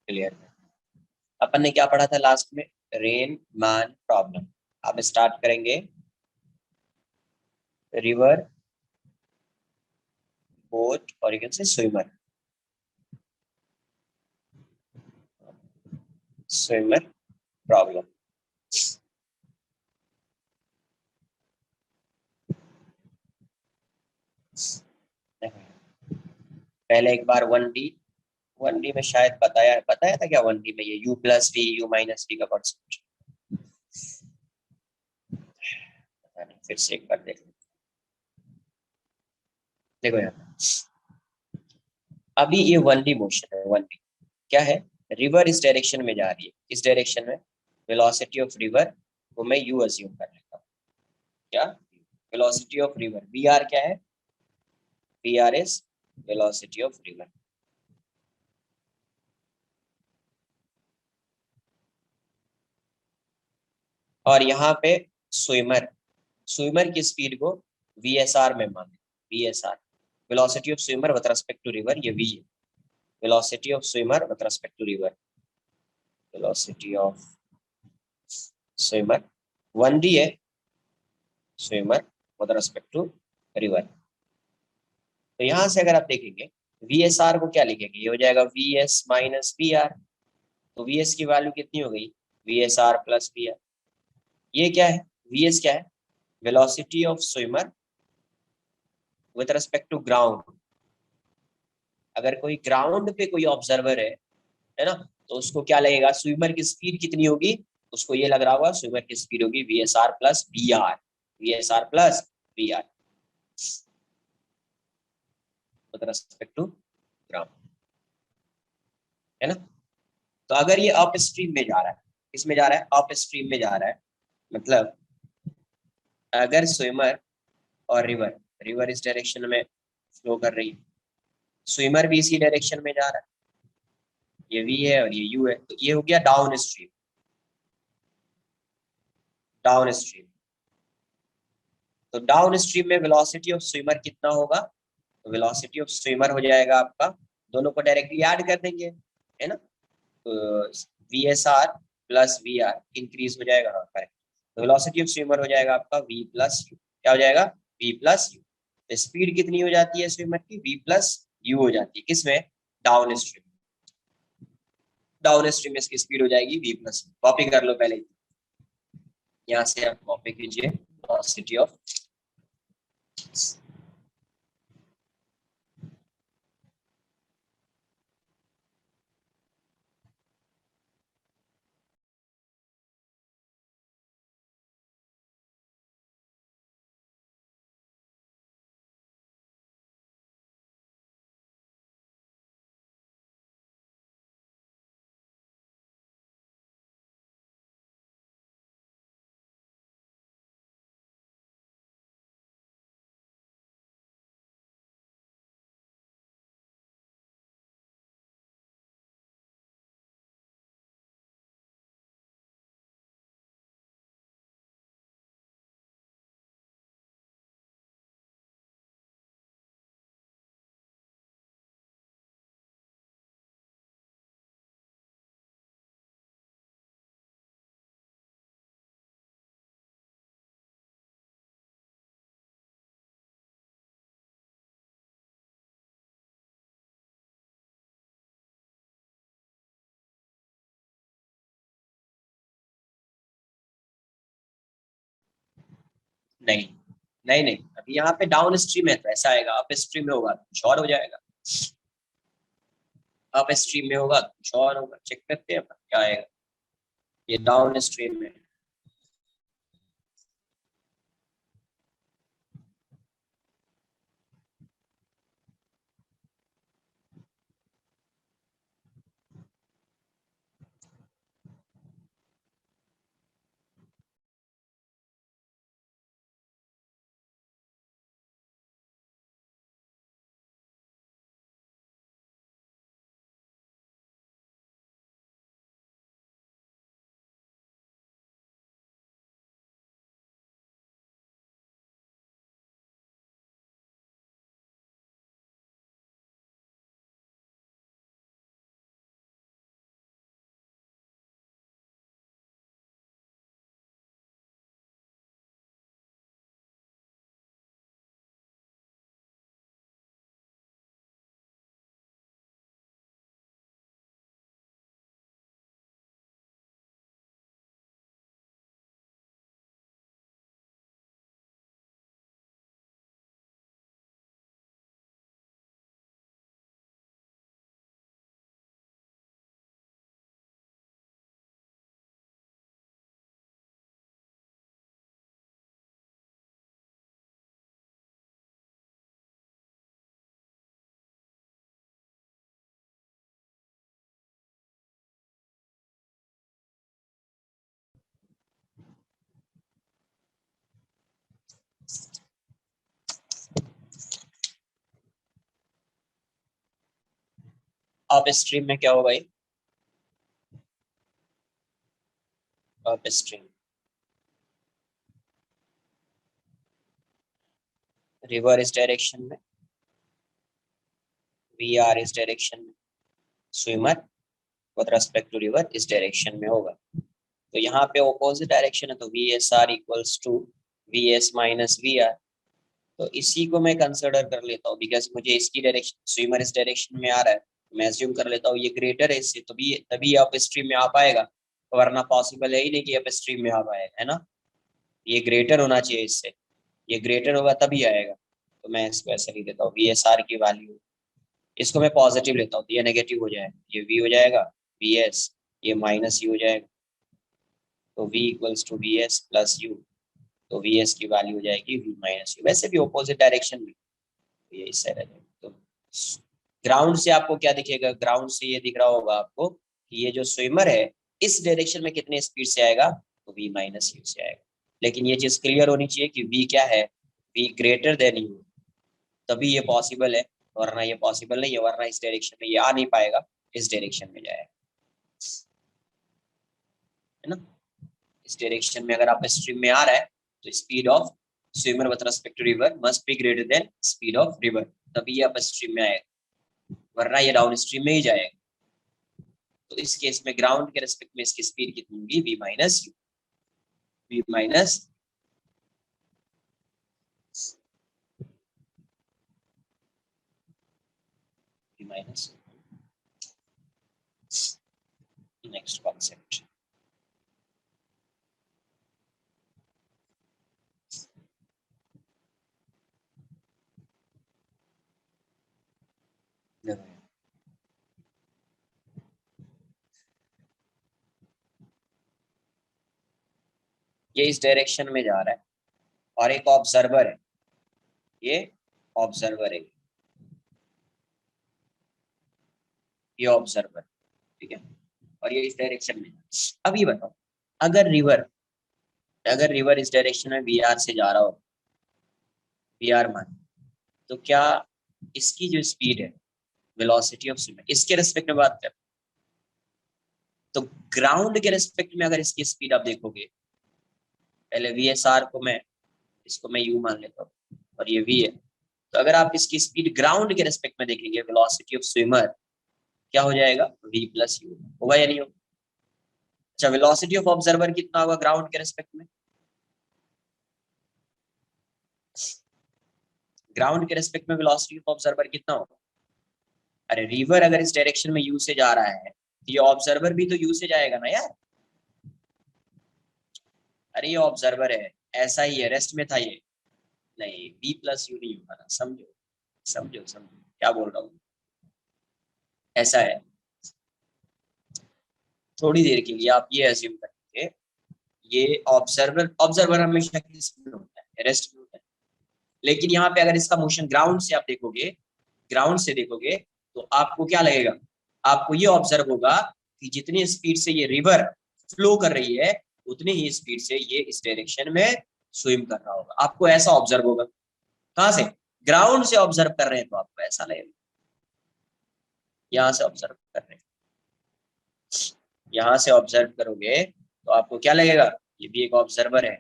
क्लियर कर। अपन ने क्या पढ़ा था लास्ट में, रेन मैन प्रॉब्लम। अब स्टार्ट करेंगे रिवर, बोट और यू कैन से स्विमर, स्विमर प्रॉब्लम। पहले एक बार 1D, 1D में शायद बताया बताया था क्या, 1D में ये u plus v u minus v का कॉन्सेप्ट, फिर से एक बार देख देखो यहाँ, अभी ये 1D मोशन है, 1D क्या है, रिवर इस डायरेक्शन में जा रही है, इस डायरेक्शन में वेलोसिटी ऑफ रिवर को मैं u अज्यूम कर लेता हूँ, क्या वेलोसिटी ऑफ रिवर, vr क्या है, vr is velocity of river. और यहाँ पे स्विमर, स्विमर की स्पीड को VSR में माने, VSR velocity of swimmer with respect to river, ये v है, velocity of swimmer with respect to river, velocity of swimmer 1D है, swimmer with respect to river. तो यहाँ से अगर आप देखेंगे VSR को क्या लिखेंगे, ये हो जाएगा VS माइनस VR, तो VS की वैल्यू कितनी हो गई, VSR प्लस VR। ये क्या है, VS क्या है, velocity of swimmer with respect to ground. अगर कोई ग्राउंड पे कोई ऑब्जर्वर है ना, तो उसको क्या लगेगा, स्विमर की स्पीड कितनी होगी, उसको ये लग रहा होगा स्विमर की स्पीड होगी VSR plus VR, VSR plus VR with respect to ground, है ना। तो अगर ये अप स्ट्रीम में जा रहा है, किसमें जा रहा है, अप स्ट्रीम में जा रहा है, मतलब अगर स्विमर और रिवर, रिवर इस डायरेक्शन में फ्लो कर रही है, स्विमर भी इसी डायरेक्शन में जा रहा है, ये v है और ये u है, तो ये हो गया डाउन स्ट्रीम, डाउन स्ट्रीम। तो डाउन स्ट्रीम में वेलोसिटी ऑफ स्विमर कितना होगा, तो वेलोसिटी ऑफ स्विमर हो जाएगा आपका, दोनों को डायरेक्टली ऐड कर देंगे, है ना, तो VSR प्लस VR इंक्रीज हो जाएगा, हाँ करेक्ट। तो वेलोसिटी ऑफ स्विमर हो जाएगा आपका V प्लस यू, क्या हो जाएगा, V प्लस यू। तो स्पीड कितनी हो जाती है स्विमर की, V प्लस यू हो जाती है, किसमें, डाउन स्ट्रीम, डाउन स्ट्रीम में इसकी स्पीड हो जाएगी V प्लस। कॉपी कर लो पहले, यहाँ से आप कॉपी कीजिए वेलोसिटी ऑफ, नहीं नहीं नहीं, अभी यहाँ पे डाउन स्ट्रीम है तो ऐसा आएगा, अप स्ट्रीम में होगा तो कुछ और हो जाएगा, अप स्ट्रीम में होगा तो कुछ और होगा, चेक करते हैं क्या आएगा, ये डाउन स्ट्रीम में। अप स्ट्रीम में क्या होगा, ये अप स्ट्रीम, रिवर इस डायरेक्शन में, VR इस डायरेक्शन में, swimmer with respect to river इस डायरेक्शन में होगा। तो यहाँ पे ऑपोजिट डायरेक्शन है, तो VSR equals to VS minus VR। तो इसी को मैं कंसिडर कर लेता हूँ, बिकॉज मुझे इसकी डायरेक्शन, स्विमर इस डायरेक्शन में आ रहा है, मैं अज्यूम कर लेता हूँ ये ग्रेटर है इससे, तो भी तभी अप स्ट्रीम में आ पाएगा, वरना पॉसिबल है ही नहीं कि अप स्ट्रीम में आ पाएगा, है ना, ये ग्रेटर होना चाहिए इससे, ये ग्रेटर होगा तभी आएगा। तो मैं इसको ऐसे लिख देता हूँ, VSR की वैल्यू, इसको मैं पॉजिटिव लेता हूँ तो ये नेगेटिव हो जाएगा, ये V हो जाएगा VS, ये माइनस U हो जाएगा, तो V equals to VS plus U, तो VS की वैल्यू हो जाएगी V माइनस U। वैसे भी ऑपोजिट डायरेक्शन में तो ये इस साइड आ जाएगा। तो ग्राउंड से आपको क्या दिखेगा, ग्राउंड से ये दिख रहा होगा आपको कि ये जो स्विमर है इस डायरेक्शन में कितने स्पीड से आएगा, तो v माइनस यू से आएगा। लेकिन ये चीज क्लियर होनी चाहिए कि v क्या है, v ग्रेटर देन यू, तभी ये पॉसिबल है, वरना ये पॉसिबल नहीं है, वरना इस डायरेक्शन में ये आ नहीं पाएगा, इस डायरेक्शन में जाएगा, है ना। इस डायरेक्शन में अगर आप स्ट्रीम में आ रहा है तो speed of swimmer with respect to river must be greater than speed of river, तभी ये अप स्ट्रीम में आएगा, वरना ये डाउन स्ट्रीम में ही जाएगा। तो इस केस में ग्राउंड के रिस्पेक्ट में इसकी स्पीड कितनी होगी, v minus you, v minus next concept. ये इस डायरेक्शन में जा रहा है और एक ऑब्जर्वर है, ये ऑब्जर्वर है, ये ऑब्जर्वर, ठीक है, और ये इस डायरेक्शन में। अब ये बताओ, अगर रिवर इस डायरेक्शन में वी आर से जा रहा हो, वी आर मान, तो क्या इसकी जो स्पीड है वेलोसिटी ऑफ स्विमर, इसके रेस्पेक्ट में बात कर, तो ग्राउंड के रेस्पेक्ट में अगर इसकी स्पीड आप देखोगे, पहले वी एस आर को मैं, इसको मैं यू मान लेता हूँ और ये वी है, तो अगर आप इसकी स्पीड ग्राउंड के रेस्पेक्ट में देखेंगे वेलोसिटी ऑफ स्विमर क्या हो जाएगा, v प्लस यू होगा या नहीं होगा। अच्छा, वेलोसिटी ऑफ ऑब्जर्वर कितना होगा ग्राउंड के रेस्पेक्ट में, ग्राउंड के रेस्पेक्ट में वेलोसिटी ऑफ ऑब्जर्वर कितना होगा। अरे रिवर अगर इस डायरेक्शन में यू से जा रहा है तो ये ऑब्जर्वर भी तो यू से जाएगा ना यार। अरे ये ऑब्जर्वर है, ऐसा ही है, रेस्ट में था ये, नहीं v प्लस यू नहीं होगा ना, समझो समझो समझो क्या बोल रहा हूँ, ऐसा है। थोड़ी देर के लिए आप ये अज्यूम करेंगे, ये ऑब्जर्वर हमेशा किस में होता है, रेस्ट में होता है, लेकिन यहाँ पे अगर इसका मोशन ग्राउंड से आप देखोगे, ग्राउंड से देखोगे तो आपको क्या लगेगा, आपको ये ऑब्जर्व होगा कि जितनी स्पीड से ये रिवर फ्लो कर रही है उतनी ही स्पीड से ये इस डायरेक्शन में स्विम कर रहा होगा, आपको ऐसा ऑब्जर्व होगा। कहां से, ग्राउंड से ऑब्जर्व कर रहे हैं तो आपको ऐसा लगेगा, यहां से ऑब्जर्व कर रहे हैं, यहां से ऑब्जर्व करोगे तो आपको क्या लगेगा, ये भी एक ऑब्जर्वर है।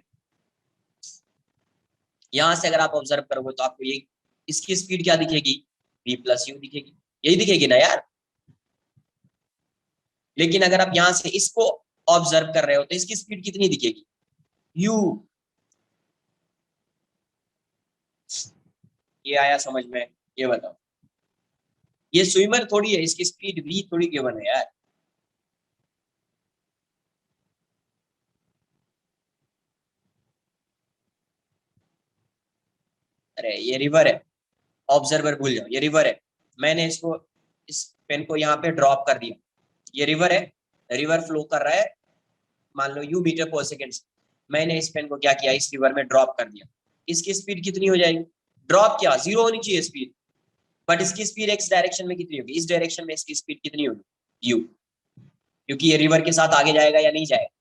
यहां से अगर आप ऑब्जर्व करोगे तो आपको ये इसकी स्पीड क्या दिखेगी, v प्लस यू दिखेगी, यही दिखेगी ना यार। लेकिन अगर आप यहां से इसको ऑब्जर्व कर रहे हो तो इसकी स्पीड कितनी दिखेगी, u। ये आया समझ में, ये बताओ, ये स्विमर थोड़ी है, इसकी स्पीड v थोड़ी गिवन है यार। अरे ये रिवर है, ऑब्जर्वर भूल जाओ, ये रिवर है, मैंने इसको, इस पेन को यहाँ पे ड्रॉप कर दिया, ये रिवर है, रिवर फ्लो कर रहा है मान लो u मीटर पर सेकेंड, मैंने इस पेन को क्या किया, इस रिवर में ड्रॉप कर दिया, इसकी स्पीड कितनी हो जाएगी, ड्रॉप क्या, 0 होनी चाहिए स्पीड, बट इसकी स्पीड एक्स डायरेक्शन में कितनी होगी, इस डायरेक्शन में इसकी स्पीड कितनी होगी, u, क्योंकि ये रिवर के साथ आगे जाएगा या नहीं जाएगा,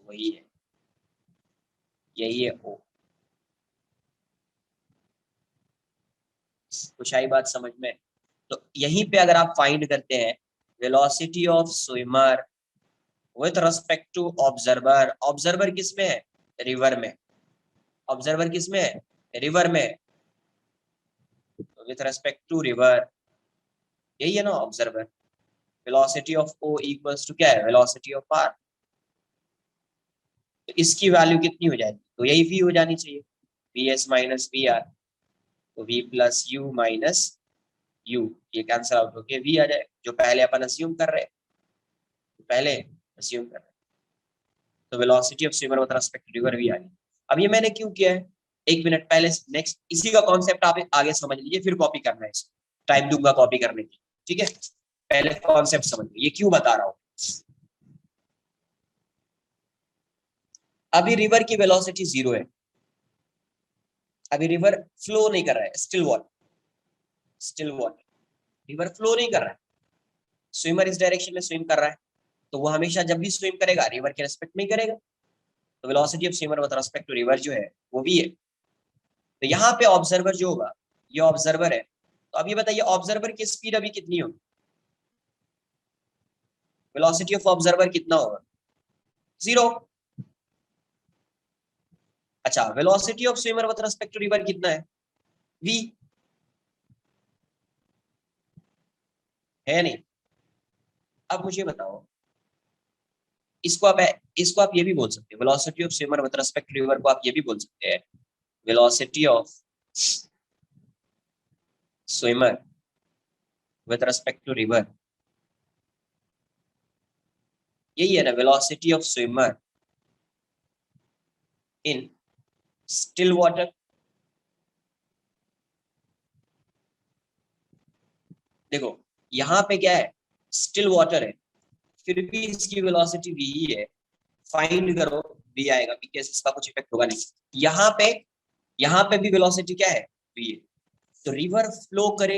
वही है, यही है o। कुछ आई बात समझ में। तो यहीं पे अगर आप फाइंड करते हैं velocity of swimmer with respect to observer, observer किस में है, रिवर में, ऑब्जर्वर किस में है, रिवर में, विथ रिस्पेक्ट टू रिवर, यही है ना observer. Velocity of o equals to क्या है, वेलोसिटी ऑफ r, तो इसकी वैल्यू कितनी हो जाएगी, तो यही v हो जानी चाहिए, vs माइनस वी आर, तो v plus u minus u, ये कैंसिल आउट होके v आ जाए, जो पहले अपन अस्यूम कर रहे हैं, तो velocity of swimmer with respect to river v आ गई। अब ये मैंने क्यों किया है, एक मिनट पहले, नेक्स्ट इसी का कॉन्सेप्ट आप आगे समझ लीजिए, फिर कॉपी करना है, इसको टाइम दूंगा कॉपी करने की, ठीक है, पहले कॉन्सेप्ट समझ लीजिए, ये क्यों बता रहा हूं। अभी रिवर की वेलोसिटी 0 है, अभी रिवर फ्लो नहीं कर रहा है, स्टिल वाटर, रिवर फ्लो नहीं कर रहा है, स्विमर इस डायरेक्शन में स्विम कर रहा है, तो वो हमेशा जब भी स्विम करेगा रिवर के रेस्पेक्ट में ही करेगा, तो velocity of swimmer with respect to river जो है वो भी है। तो यहाँ पे ऑब्जर्वर जो होगा, ये ऑब्जर्वर है, तो अब ये बताइए ऑब्जर्वर की स्पीड अभी कितनी होगी, वेलोसिटी ऑफ ऑब्जर्वर कितना होगा, 0। अच्छा, velocity of swimmer with respect to river कितना है, v, है नहीं। अब मुझे बताओ, इसको आप ये भी बोल सकते हैं, velocity of swimmer with respect to river को आप ये भी बोल सकते हैं, velocity of swimmer with respect to river, यही है ना, velocity of swimmer in still water. देखो यहाँ पे क्या है, स्टिल वाटर है, फिर भी इसकी वेलोसिटी v ही है, फाइंड करो v आएगा, बिकॉज़ इसका कुछ इफेक्ट होगा नहीं। यहाँ पे भी वेलोसिटी क्या है, v है। तो रिवर फ्लो करे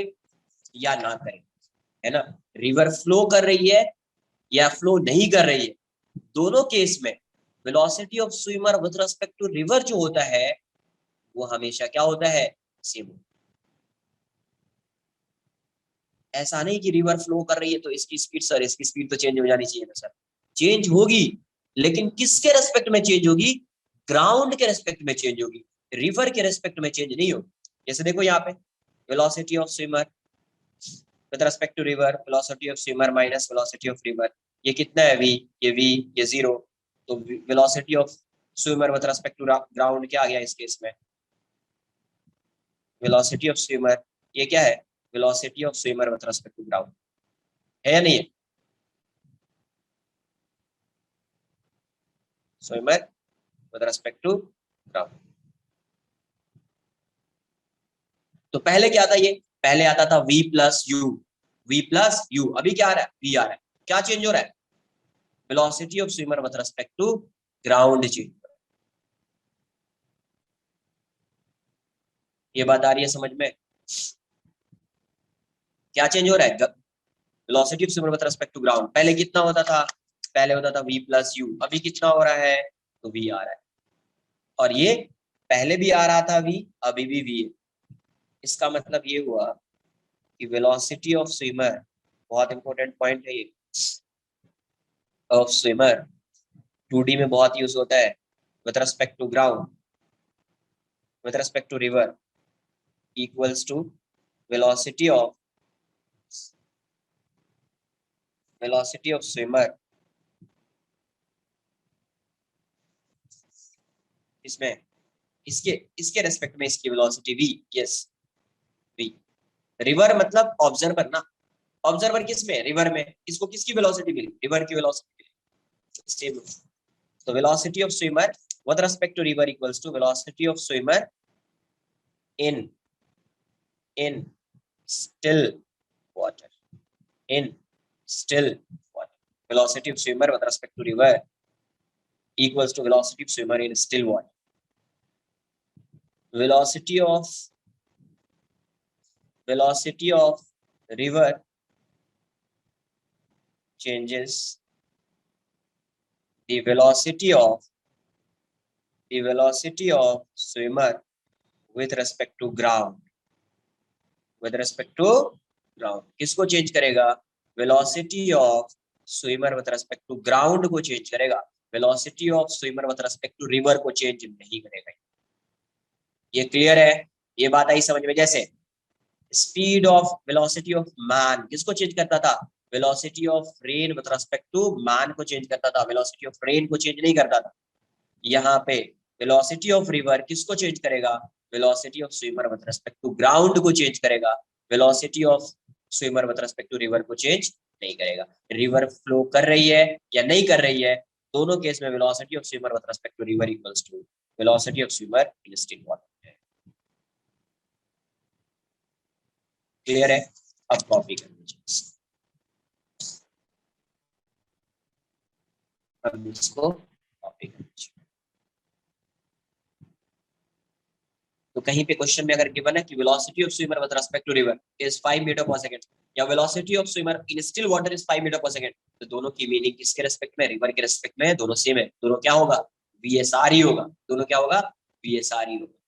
या ना करे, है ना, रिवर फ्लो कर रही है या फ्लो नहीं कर रही है, दोनों केस में velocity of swimmer with respect to river जो होता है वो हमेशा क्या होता है, सेम। ऐसा नहीं कि रिवर फ्लो कर रही है तो इसकी स्पीड, सर इसकी स्पीड तो चेंज हो जानी चाहिए ना सर, चेंज होगी, लेकिन किसके रेस्पेक्ट में चेंज होगी, ग्राउंड के रेस्पेक्ट में चेंज होगी, रिवर के रेस्पेक्ट में चेंज नहीं होगी। जैसे देखो यहाँ पे velocity of swimmer with respect to river, velocity of swimmer minus velocity of river, ये कितना है v, ये v, ये 0। तो velocity of swimmer with respect to ground क्या आ गया इस केस में, वेलोसिटी ऑफ स्विमर, ये क्या है, velocity of swimmer with respect to ground, है या नहीं है, swimmer with respect to ground. तो पहले क्या था, ये पहले आता था v प्लस यू, अभी क्या आ रहा है, v आ रहा है, क्या चेंज हो रहा है, velocity of swimmer with respect to ground change. ये बात आ रही है समझ में, क्या चेंज हो रहा है, velocity of swimmer with respect to ground, पहले कितना होता था, पहले होता था v प्लस यू, अभी कितना हो रहा है, तो v आ रहा है, और ये पहले भी आ रहा था v, अभी भी v है। इसका मतलब ये हुआ कि वेलोसिटी ऑफ स्विमर, बहुत इंपॉर्टेंट पॉइंट है ये, ऑफ स्विमर 2D में बहुत यूज होता है, with respect to ground, with respect to river, equals to velocity of swimmer, इसमें इसके रेस्पेक्ट में इसकी velocity v, yes v। River मतलब ऑब्जर्वर ना, ऑब्जर्वर किसमें, रिवर में, इसको किसकी वेलोसिटी मिली, रिवर की वेलोसिटी मिली, सेम। तो velocity of swimmer with respect to river equals to velocity of swimmer in still water, in still water, velocity of swimmer with respect to river equals to velocity of swimmer in still water. Velocity of river changes the velocity of swimmer with respect to ground, with respect to ground। किसको चेंज करेगा, velocity of swimmer with respect to ground को चेंज करेगा, velocity of swimmer with respect to river को चेंज नहीं करेगा। ये क्लियर है, ये बात आई समझ में। जैसे speed of velocity of man किसको चेंज करता था, velocity of rain with respect to man को चेंज करता था, वेलोसिटी ऑफ रेन को चेंज नहीं करता था। यहाँ पे वेलोसिटी ऑफ रिवर किसको चेंज करेगा, velocity of swimmer with respect to ground को चेंज करेगा, velocity of swimmer with respect to river को चेंज नहीं करेगा। रिवर फ्लो कर रही है या नहीं कर रही है, दोनों केस में velocity of swimmer with respect to river equals to velocity of swimmer in still water. Clear है, अब कॉपी कर लीजिए, अब इसको कॉपी कर लीजिए। तो कहीं पे क्वेश्चन में अगर गिवन है कि velocity of swimmer with respect to river is 5 metre per second या velocity of swimmer in still water is 5 metre per second, तो दोनों की मीनिंग किसके रिस्पेक्ट में, रिवर के रिस्पेक्ट में, दोनों सेम है, दोनों क्या होगा, VSR ही होगा, दोनों क्या होगा, VSR ही होगा।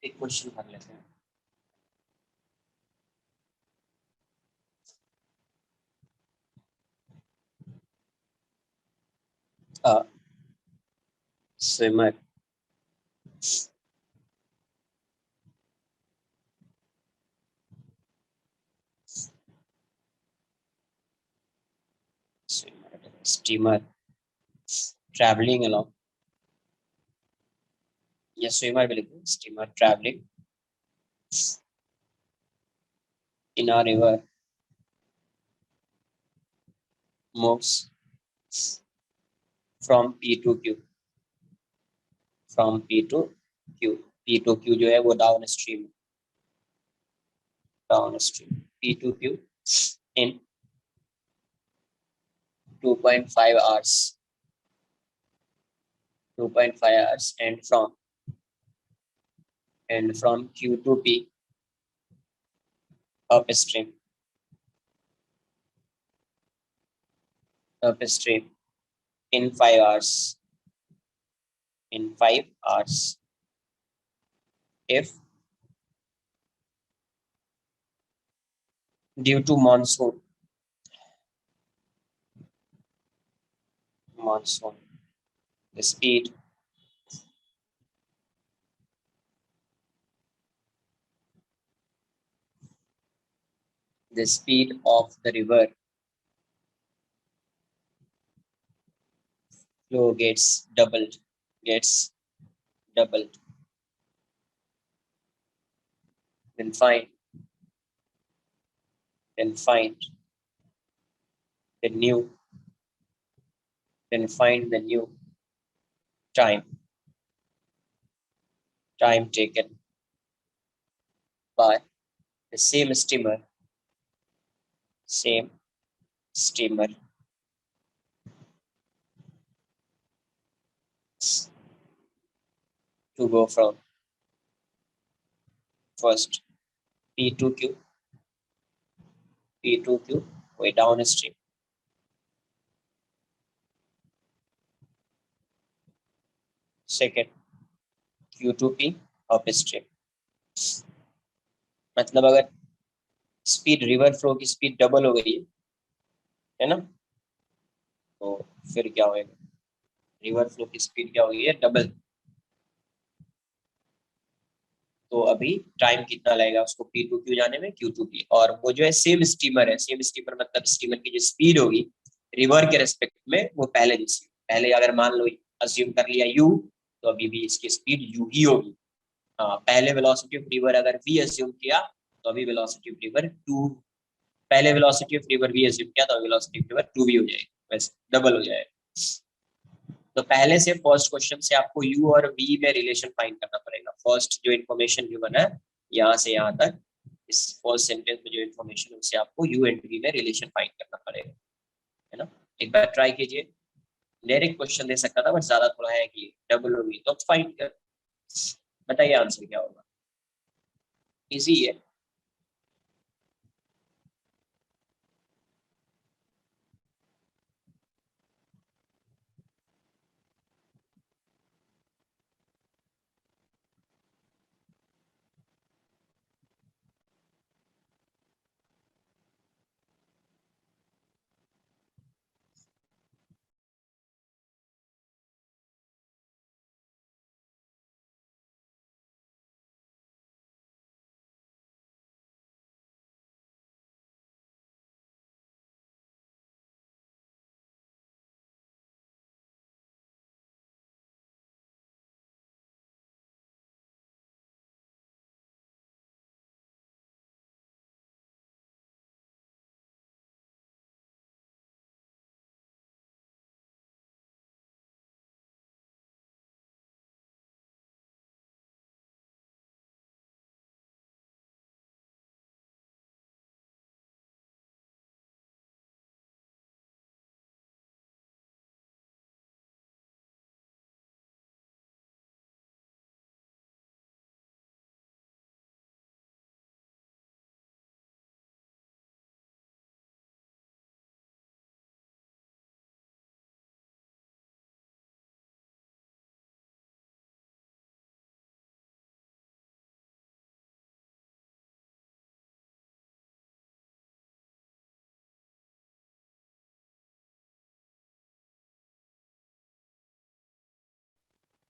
एक क्वेश्चन कर लेते हैं। स्विमर steamer traveling along, या swimmer भी लिखो, steamer traveling in a river moves from P to Q, from P to Q, P to Q जो है वो downstream P to Q in 2.5 hours, 2.5 hours, and from Q to P upstream in 5 hours, in 5 hours, if due to monsoon, the speed of the river flow gets doubled, then find the new time taken by the same steamer to go from first P to Q way downstream, second Q to P upstream। मतलब अगर स्पीड, रिवर फ्लो की स्पीड डबल हो गई है ना, तो फिर क्या होएगा, रिवर फ्लो की स्पीड क्या हो गई है, डबल। तो अभी टाइम कितना लगेगा उसको P to Q जाने में, Q to P, और वो जो है सेम स्टीमर मतलब स्टीमर की जो स्पीड होगी रिवर के रेस्पेक्ट में वो पहले जैसी, पहले अगर मान लो अज्यूम कर लिया u, तो अभी भी इसकी स्पीड u ही होगी। हाँ, पहले वेलोसिटी ऑफ रिवर अगर v अज्यूम किया तो अभी वेलोसिटी ऑफ रिवर 2, पहले velocity of river v assume किया तो वेलोसिटी ऑफ रिवर 2v हो जाएगी, वैसे डबल हो जाएगा। तो पहले से फर्स्ट क्वेश्चन से आपको u और v में रिलेशन फाइंड करना पड़ेगा। फर्स्ट जो इन्फॉर्मेशन गिवन है यहाँ से यहाँ तक, इस फर्स्ट सेंटेंस में जो इन्फॉर्मेशन उससे आपको u एंड v में रिलेशन फाइंड करना पड़ेगा, है ना। एक बार ट्राई कीजिए, डायरेक्ट क्वेश्चन दे सकता था बट ज्यादा थोड़ा है कि डबल होगी तो फाइंड कर, बताइए आंसर क्या होगा। इजी है।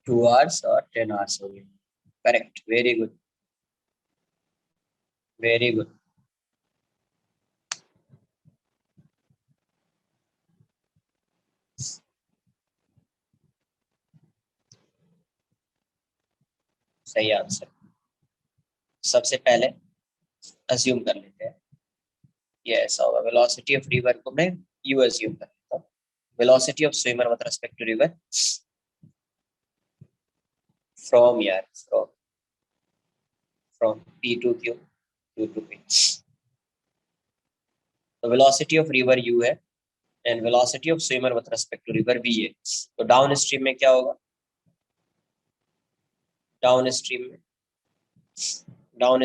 2 hours और 10 hours हो गया। Correct, very good, very good. सही आंसर। सबसे पहले अज्यूम कर लेते हैं ये ऐसा होगा, वेलोसिटी ऑफ रिवर को मैं यू अज्यूम कर लेता हूँ। Velocity of swimmer with respect to river from यार from P to Q, Q to P। तो वेलोसिटी ऑफ रिवर U है and velocity of swimmer with respect to river V है। तो डाउन स्ट्रीम में क्या होगा, डाउन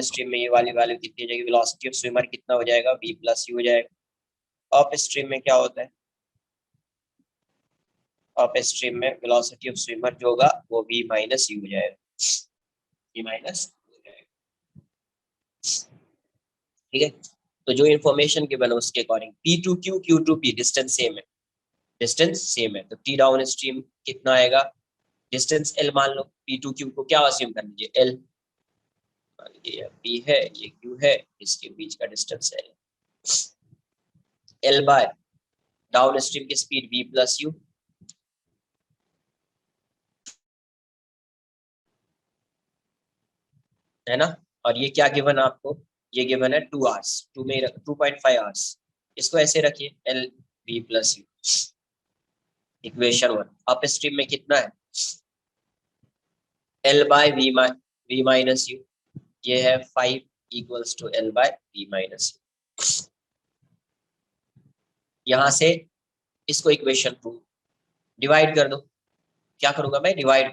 स्ट्रीम में ये वाली वैल्यू कितनी हो जाएगी, वेलोसिटी ऑफ स्विमर कितना हो जाएगा, V प्लस U हो जाएगा। अप स्ट्रीम में क्या होता है, अप स्ट्रीम में वेलोसिटी ऑफ स्विमर जो होगा वो V माइनस U हो जाएगा, V माइनस हो जाएगा। ठीक है, तो जो इन्फॉर्मेशन गिवन है उसके according P to Q, Q to P distance same है, डिस्टेंस सेम है। तो T डाउन स्ट्रीम कितना आएगा, डिस्टेंस L मान लो, P to Q को क्या अज्यूम कर लीजिए, L मान लीजिए, ये P है ये Q है, इसके बीच का distance L, L by downstream की स्पीड V प्लस U, है ना। और ये क्या गिवन है आपको, ये गिवन है 2 आवर्स, 2 में 2.5 आवर्स, इसको ऐसे रखिए L V plus U। Equation 1, upstream में कितना है, L by V minus U, ये है 5 equals to L by V minus U। यहां से इसको इक्वेशन 2 डिवाइड कर दो, क्या करूंगा मैं, डिवाइड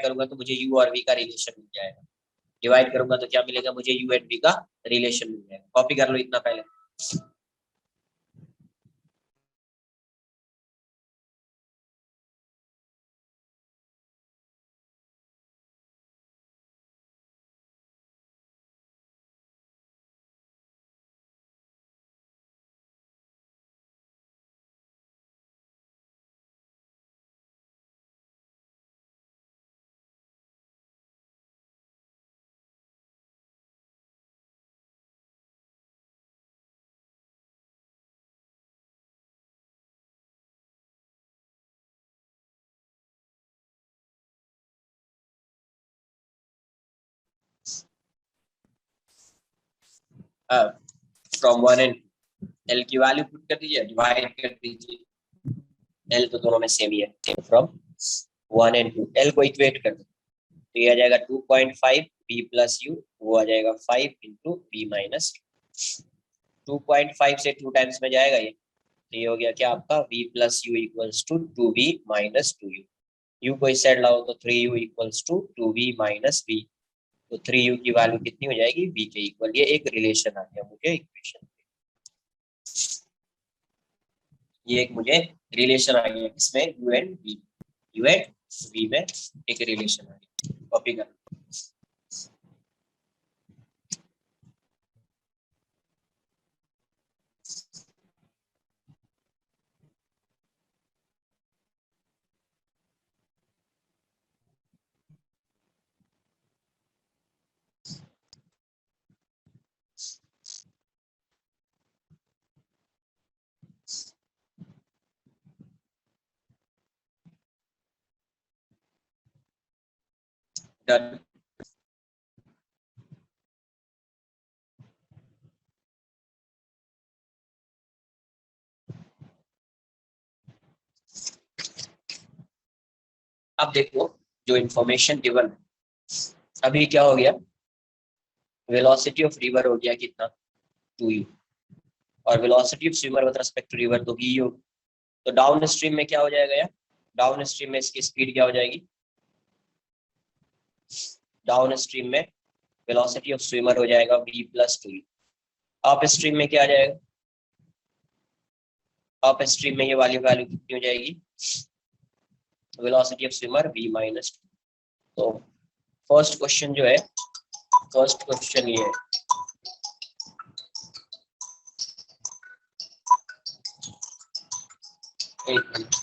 करूंगा तो मुझे U और V का रिलेशन मिल जाएगा, डिवाइड करूंगा तो क्या मिलेगा मुझे, U एंड V का रिलेशन मिल जाएगा। कॉपी कर लो इतना पहले। फ्रॉम 1 एंड L की वैल्यू पुट कर दीजिए, डिवाइड कर दीजिए, L तो दोनों में सेम ही है, फ्रॉम 1 एंड 2 L को इक्वेट कर दो, तो ये आ जाएगा 2.5 B प्लस U, वो आ जाएगा 5 इंटू B माइनस 2.5 से 2 टाइम्स में जाएगा ये, तो ये हो गया क्या आपका V plus U equals to 2V minus 2U। U को इस साइड लाओ तो 3U equals to 2V minus V, तो 3U की वैल्यू कितनी हो जाएगी, V के इक्वल। ये एक रिलेशन आ गया मुझे इक्वेशन, ये एक मुझे रिलेशन आ गया इसमें U and V, U and V में एक रिलेशन आ गया। कॉपी कर, डन। अब देखो जो इंफॉर्मेशन गिवन है, अभी क्या हो गया, वेलोसिटी ऑफ रिवर हो गया कितना 2U, और velocity of swimmer with respect to river तो VU। तो डाउन स्ट्रीम में क्या हो जाएगा यार, डाउन स्ट्रीम में इसकी स्पीड क्या हो जाएगी, डाउन स्ट्रीम में वेलोसिटी ऑफ स्विमर हो जाएगा V plus 2U। Up stream में क्या आ जाएगा, अप स्ट्रीम में ये वाली वैल्यू कितनी हो जाएगी, velocity of swimmer V minus 2। तो फर्स्ट क्वेश्चन जो है, फर्स्ट क्वेश्चन ये है, एक मिनट,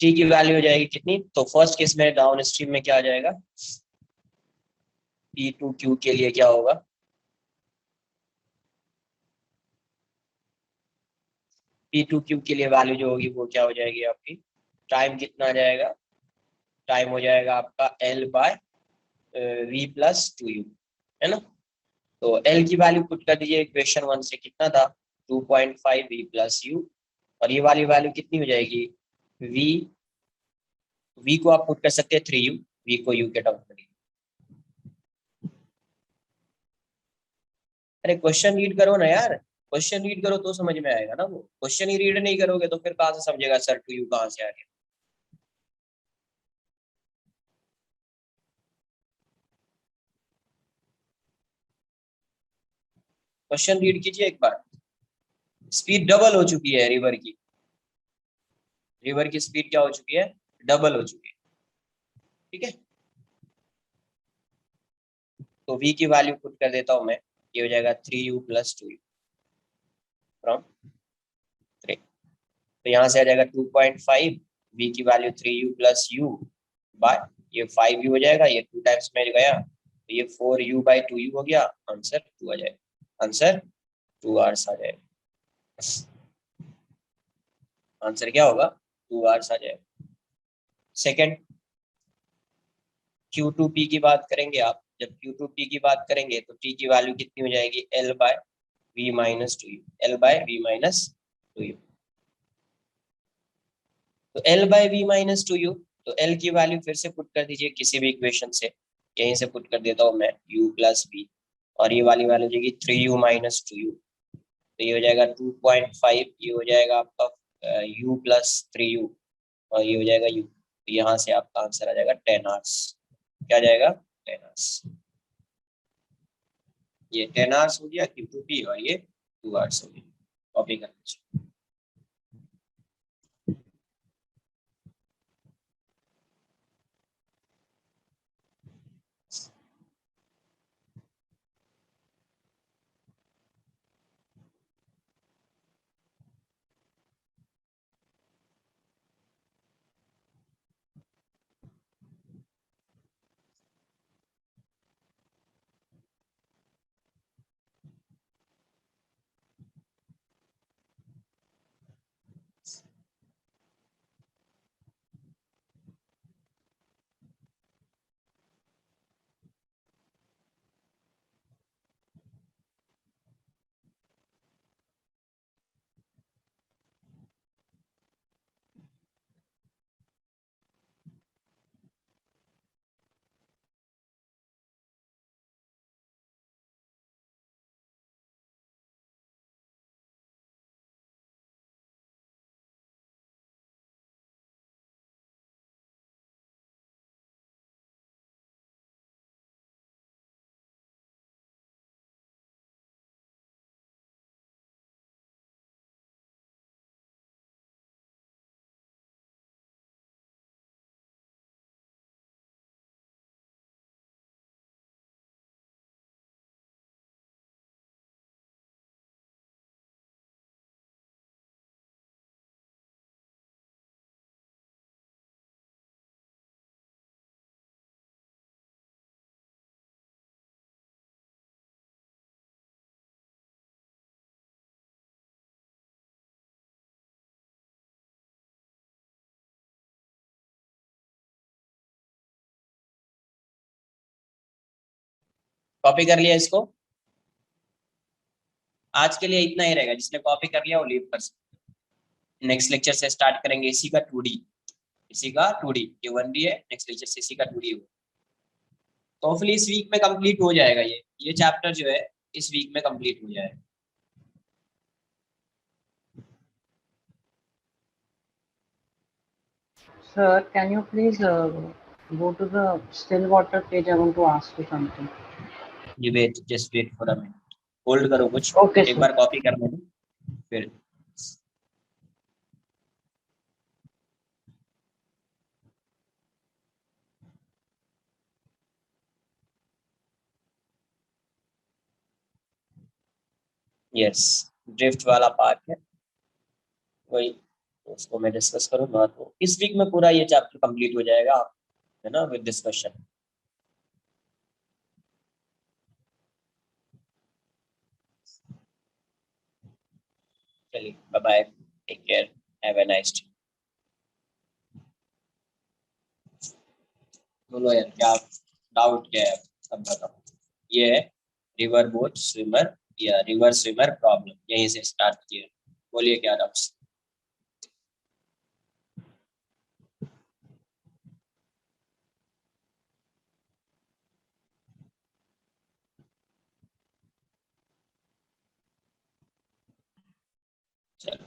टी की वैल्यू हो जाएगी कितनी, तो फर्स्ट केस में डाउन स्ट्रीम में क्या आ जाएगा, पी टू क्यू के लिए क्या होगा, पी टू क्यू के लिए वैल्यू जो होगी वो क्या हो जाएगी आपकी, टाइम कितना आ जाएगा, टाइम हो जाएगा आपका L by v plus two u, है ना। तो एल की वैल्यू पुट कर दीजिए इक्वेशन 1 से, कितना था 2.5 वी प्लस यू, और ये वाली वैल्यू कितनी हो जाएगी, वी, वी को आप पुट कर सकते हैं 3u, वी को यू के टर्म में। अरे क्वेश्चन रीड करो ना यार, क्वेश्चन रीड करो तो समझ में आएगा ना, वो क्वेश्चन ही रीड नहीं करोगे तो फिर कहाँ से समझेगा सर टू यू कहाँ से आ गया। क्वेश्चन रीड कीजिए एक बार। स्पीड डबल हो चुकी है रिवर की, रिवर की स्पीड क्या हो चुकी है, डबल हो चुकी है, ठीक है। तो v की वैल्यू पुट कर देता हूं मैं, ये हो जाएगा 3u प्लस 2u फ्रॉम 3, तो यहाँ से आ जाएगा 2.5, v की value 3u plus u bye ये 5u हो जाएगा, ये 2 टाइम्स में गया तो ये 4u बाई 2u हो गया, आंसर 2 आ जाएगा, आंसर 2 आवर्स आ जाएगा, आंसर क्या होगा 2 आवर्स आ जाएगा। सेकंड Q2P की बात करेंगे आप, जब Q2P की बात करेंगे तो T की वैल्यू कितनी हो जाएगी, L by V minus two u, L by V minus two u, तो L by V minus two u, तो L की वैल्यू फिर से पुट कर दीजिए किसी भी इक्वेशन से, यहीं से पुट कर देता हूँ मैं U प्लस V, और ये वाली वैल्यू हो जाएगी 3u माइनस टू यू, तो ये हो जाएगा 2.5, ये हो जाएगा आपका U प्लस 3u, और ये हो जाएगा U, तो यहाँ से आपका आंसर आ जाएगा 10 आवर्स, क्या जाएगा 10 आवर्स, ये 10 आवर्स हो गया Q2P, और ये 2 आवर्स हो गया, कॉपी कर लीजिए। कॉपी कर लिया इसको, आज के लिए इतना ही रहेगा, जिसने कॉपी कर लिया वो लीव कर सकते। नेक्स्ट लेक्चर से स्टार्ट करेंगे इसी का 2D, इसी का 2D, ये 1D है, नेक्स्ट लेक्चर से इसी का 2D होगा, तो होपफुली इस वीक में कंप्लीट हो जाएगा, ये चैप्टर जो है इस वीक में कंप्लीट हो जाएगा। Sir, can you please go to the still water page? I want to ask you something. ये wait, just wait for a minute, hold करो कुछ, Okay, एक sir. बार कॉपी करने दो फिर। यस, ड्रिफ्ट वाला पार्ट है वही, तो उसको मैं डिस्कस करूंगा, तो इस वीक में पूरा ये चैप्टर कंप्लीट हो जाएगा, है ना, विद डिस्कशन। चलिए bye bye, take care, have a nice day. बोलो यार, क्या डाउट क्या है, अब बताओ। ये है रिवर बोट स्विमर या रिवर स्विमर प्रॉब्लम, यहीं से स्टार्ट किया। बोलिए क्या डाउट्स। चलो